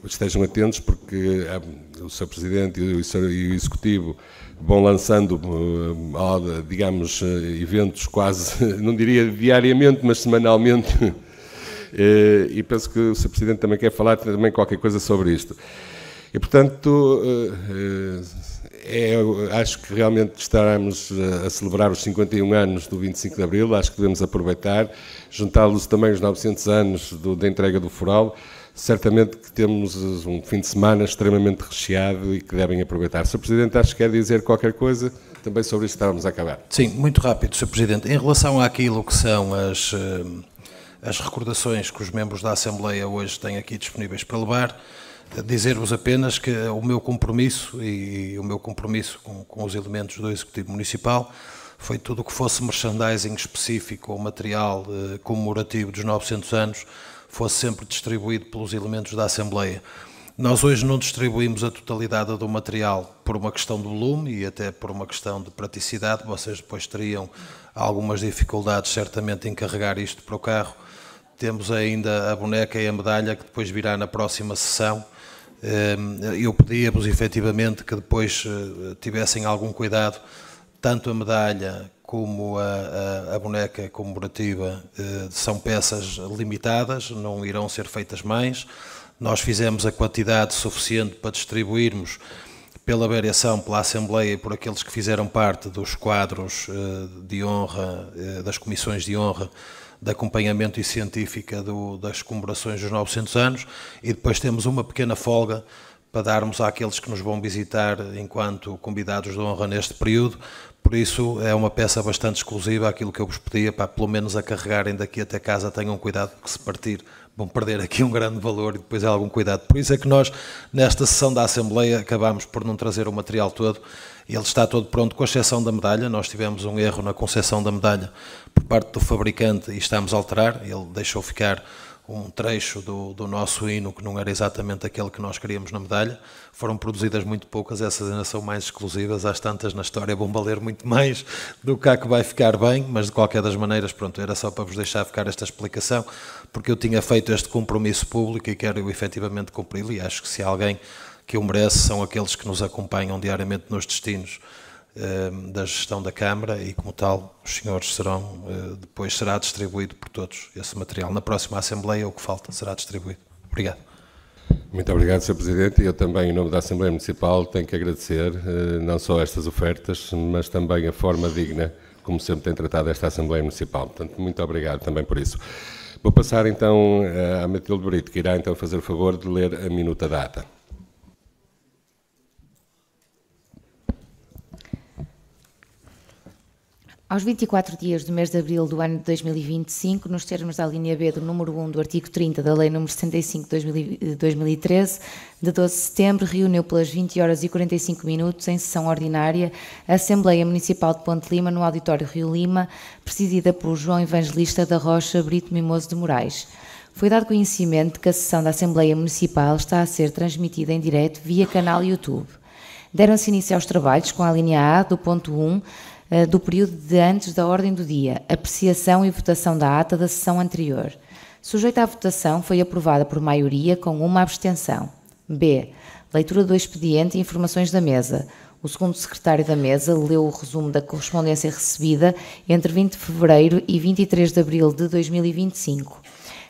estejam atentos porque o Sr. Presidente e o Executivo vão lançando, digamos, eventos quase, não diria diariamente, mas semanalmente, e penso que o Sr. Presidente também quer falar também qualquer coisa sobre isto. E, portanto, acho que realmente estaremos a celebrar os 51 anos do 25 de Abril, acho que devemos aproveitar, juntá-los também os 900 anos da entrega do Foral, certamente que temos um fim de semana extremamente recheado e que devem aproveitar. Sr. Presidente, acho que quer dizer qualquer coisa também sobre isto que estávamos a acabar. Sim, muito rápido, Sr. Presidente. Em relação àquilo que são as recordações que os membros da Assembleia hoje têm aqui disponíveis para levar, dizer-vos apenas que o meu compromisso com os elementos do Executivo Municipal foi tudo o que fosse merchandising específico ou material comemorativo dos 900 anos fosse sempre distribuído pelos elementos da Assembleia. Nós hoje não distribuímos a totalidade do material por uma questão de volume e até por uma questão de praticidade. Vocês depois teriam algumas dificuldades, certamente, em carregar isto para o carro. Temos ainda a boneca e a medalha que depois virá na próxima sessão. Eu pedia-vos, efetivamente, que depois tivessem algum cuidado, tanto a medalha como a boneca comemorativa são peças limitadas, não irão ser feitas mais. Nós fizemos a quantidade suficiente para distribuirmos pela variação, pela Assembleia e por aqueles que fizeram parte dos quadros de honra, das comissões de honra, de acompanhamento e científica das comemorações dos 900 anos, e depois temos uma pequena folga para darmos àqueles que nos vão visitar enquanto convidados de honra neste período. Por isso é uma peça bastante exclusiva, aquilo que eu vos pedia, para pelo menos a carregarem daqui até casa, tenham cuidado, porque se partir vão perder aqui um grande valor e depois é algum cuidado. Por isso é que nós, nesta sessão da Assembleia, acabámos por não trazer o material todo. Ele está todo pronto, com exceção da medalha. Nós tivemos um erro na concessão da medalha por parte do fabricante e estamos a alterar. Ele deixou ficar um trecho do nosso hino que não era exatamente aquele que nós queríamos na medalha. Foram produzidas muito poucas, essas ainda são mais exclusivas, às tantas na história vão valer muito mais do que há que vai ficar bem, mas de qualquer das maneiras, pronto, era só para vos deixar ficar esta explicação, porque eu tinha feito este compromisso público e quero efetivamente cumpri-lo, e acho que se há alguém que o merece são aqueles que nos acompanham diariamente nos destinos da gestão da Câmara, e como tal os senhores depois será distribuído por todos esse material. Na próxima Assembleia o que falta será distribuído. Obrigado. Muito obrigado, Sr. Presidente. Eu também, em nome da Assembleia Municipal, tenho que agradecer não só estas ofertas, mas também a forma digna como sempre tem tratado esta Assembleia Municipal. Portanto, muito obrigado também por isso. Vou passar então à Matilde Brito, que irá então fazer o favor de ler a minuta da ata. Aos 24 dias do mês de abril do ano de 2025, nos termos da linha B do número 1 do artigo 30 da Lei nº 65 de 2013, de 12 de setembro, reuniu pelas 20 horas e 45 minutos, em sessão ordinária, a Assembleia Municipal de Ponte Lima, no Auditório Rio Lima, presidida por João Evangelista da Rocha Brito Mimoso de Moraes. Foi dado conhecimento de que a sessão da Assembleia Municipal está a ser transmitida em direto via canal YouTube. Deram-se início aos trabalhos com a linha A do ponto 1, do período de antes da ordem do dia, apreciação e votação da ata da sessão anterior. Sujeita à votação, foi aprovada por maioria com uma abstenção. B. Leitura do expediente e informações da mesa. O segundo secretário da mesa leu o resumo da correspondência recebida entre 20 de fevereiro e 23 de abril de 2025.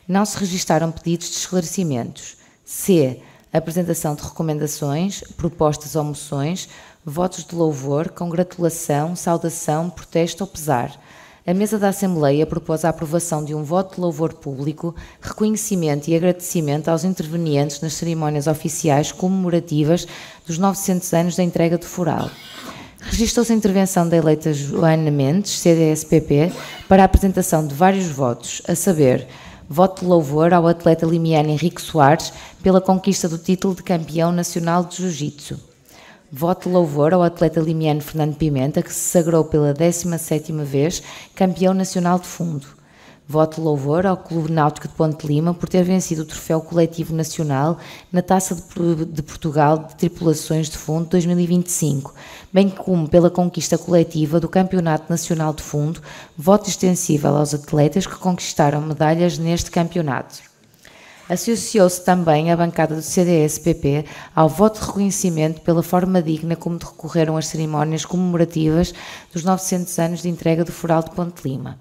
Não se registaram pedidos de esclarecimentos. C. Apresentação de recomendações, propostas ou moções, votos de louvor, congratulação, saudação, protesto ou pesar. A mesa da Assembleia propôs a aprovação de um voto de louvor público, reconhecimento e agradecimento aos intervenientes nas cerimónias oficiais comemorativas dos 900 anos da entrega do Foral. Registou-se a intervenção da eleita Joana Mendes, CDS-PP, para a apresentação de vários votos, a saber, voto de louvor ao atleta limiano Henrique Soares pela conquista do título de campeão nacional de Jiu-Jitsu. Voto de louvor ao atleta limiano Fernando Pimenta, que se sagrou pela 17ª vez campeão nacional de fundo. Voto de louvor ao Clube Náutico de Ponte Lima por ter vencido o Troféu Coletivo Nacional na Taça de Portugal de Tripulações de Fundo 2025, bem como pela conquista coletiva do Campeonato Nacional de Fundo, voto extensível aos atletas que conquistaram medalhas neste campeonato. Associou-se também a bancada do CDS-PP ao voto de reconhecimento pela forma digna como decorreram as cerimónias comemorativas dos 900 anos de entrega do Foral de Ponte Lima.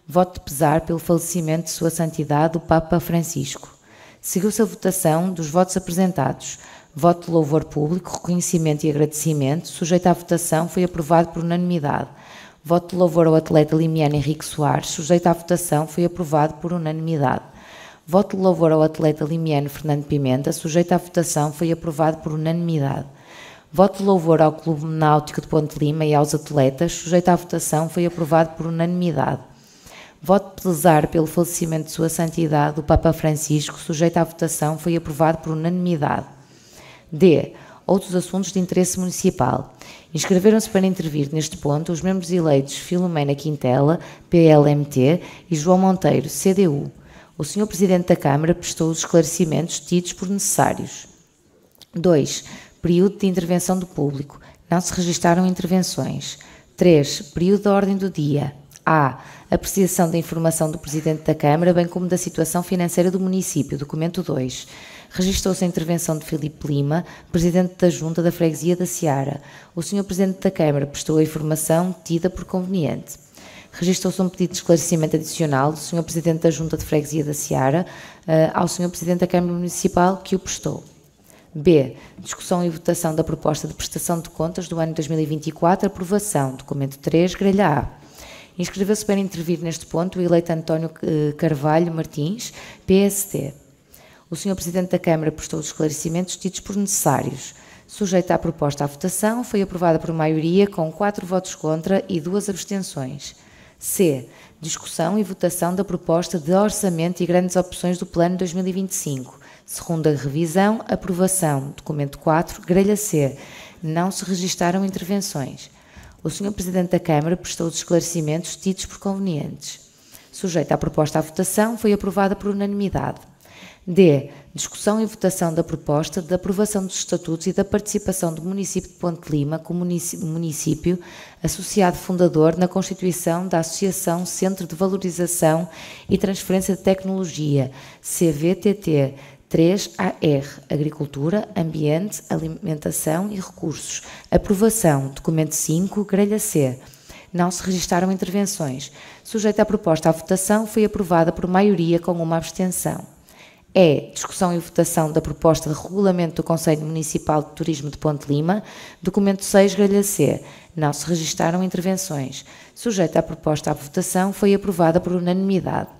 Voto de pesar pelo falecimento de Sua Santidade, o Papa Francisco. Seguiu-se a votação dos votos apresentados. Voto de louvor público, reconhecimento e agradecimento, sujeito à votação, foi aprovado por unanimidade. Voto de louvor ao atleta limiano Henrique Soares, sujeito à votação, foi aprovado por unanimidade. Voto de louvor ao atleta limiano Fernando Pimenta, sujeito à votação, foi aprovado por unanimidade. Voto de louvor ao Clube Náutico de Ponte Lima e aos atletas, sujeito à votação, foi aprovado por unanimidade. Voto de pesar pelo falecimento de Sua Santidade, o Papa Francisco, sujeito à votação, foi aprovado por unanimidade. D. Outros assuntos de interesse municipal. Inscreveram-se para intervir neste ponto os membros eleitos Filomena Quintela, PLMT, e João Monteiro, CDU. O Sr. Presidente da Câmara prestou os esclarecimentos tidos por necessários. 2. Período de intervenção do público. Não se registaram intervenções. 3. Período da ordem do dia. A. Apreciação da informação do Presidente da Câmara, bem como da situação financeira do município. Documento 2. Registrou-se a intervenção de Filipe Lima, Presidente da Junta da Freguesia da Seara. O Sr. Presidente da Câmara prestou a informação tida por conveniente. Registrou-se um pedido de esclarecimento adicional do Sr. Presidente da Junta de Freguesia da Seara ao Sr. Presidente da Câmara Municipal, que o prestou. B. Discussão e votação da proposta de prestação de contas do ano 2024, aprovação. Documento 3, grelha A. Inscreveu-se para intervir neste ponto o eleito António Carvalho Martins, PST. O Sr. Presidente da Câmara prestou os esclarecimentos tidos por necessários. Sujeita à proposta à votação, foi aprovada por maioria com 4 votos contra e 2 abstenções. C. Discussão e votação da proposta de orçamento e grandes opções do Plano 2025. Segunda revisão, aprovação. Documento 4, grelha C. Não se registaram intervenções. O Sr. Presidente da Câmara prestou os esclarecimentos tidos por convenientes. Sujeita à proposta à votação, foi aprovada por unanimidade. D. Discussão e votação da proposta de aprovação dos estatutos e da participação do município de Ponte Lima como município associado fundador na constituição da Associação Centro de Valorização e Transferência de Tecnologia, CVTT, 3AR, Agricultura, Ambiente, Alimentação e Recursos. Aprovação. Documento 5, grelha C. Não se registaram intervenções. Sujeita à proposta à votação, foi aprovada por maioria com uma abstenção. E. Discussão e votação da proposta de regulamento do Conselho Municipal de Turismo de Ponte Lima. Documento 6, grelha C. Não se registaram intervenções. Sujeita à proposta à votação, foi aprovada por unanimidade.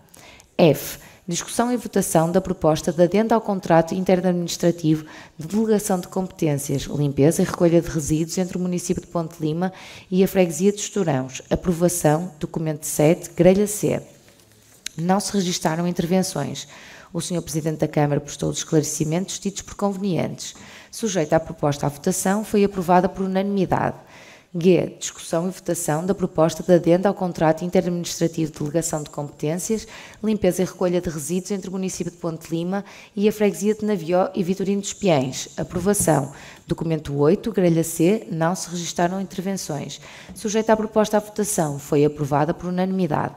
F. Discussão e votação da proposta de adendo ao contrato interadministrativo de delegação de competências, limpeza e recolha de resíduos entre o município de Ponte Lima e a freguesia de Estorãos. Aprovação. Documento 7, grelha C. Não se registaram intervenções. O Sr. Presidente da Câmara prestou os esclarecimentos tidos por convenientes. Sujeita à proposta à votação, foi aprovada por unanimidade. G. Discussão e votação da proposta de adendo ao contrato interadministrativo de delegação de competências, limpeza e recolha de resíduos entre o município de Ponte Lima e a freguesia de Navió e Vitorino dos Piens. Aprovação. Documento 8, grelha C. Não se registaram intervenções. Sujeita à proposta à votação, foi aprovada por unanimidade.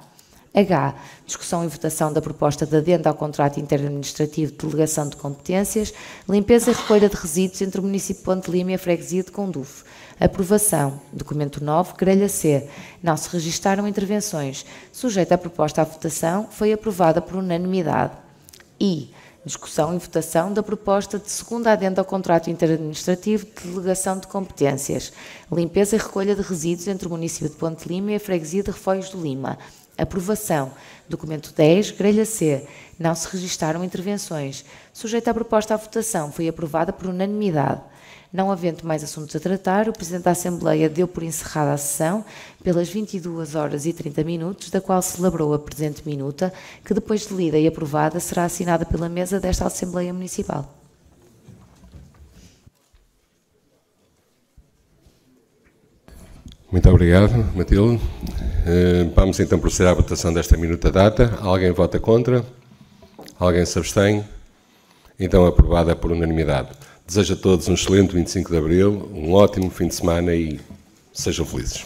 H. Discussão e votação da proposta de adendo ao contrato interadministrativo de delegação de competências, limpeza e recolha de resíduos entre o município de Ponte Lima e a freguesia de Condufo. Aprovação. Documento 9, grelha C. Não se registaram intervenções. Sujeita à proposta à votação, foi aprovada por unanimidade. I. Discussão e votação da proposta de segunda adenda ao contrato interadministrativo de delegação de competências, limpeza e recolha de resíduos entre o município de Ponte Lima e a freguesia de Refoios do Lima. Aprovação. Documento 10, grelha C. Não se registaram intervenções. Sujeita à proposta à votação, foi aprovada por unanimidade. Não havendo mais assuntos a tratar, o Presidente da Assembleia deu por encerrada a sessão pelas 22h30, da qual celebrou a presente minuta, que depois de lida e aprovada será assinada pela mesa desta Assembleia Municipal. Muito obrigado, Matilde. Vamos então proceder à votação desta minuta data. Alguém vota contra? Alguém se abstém? Então aprovada por unanimidade. Desejo a todos um excelente 25 de Abril, um ótimo fim de semana e sejam felizes.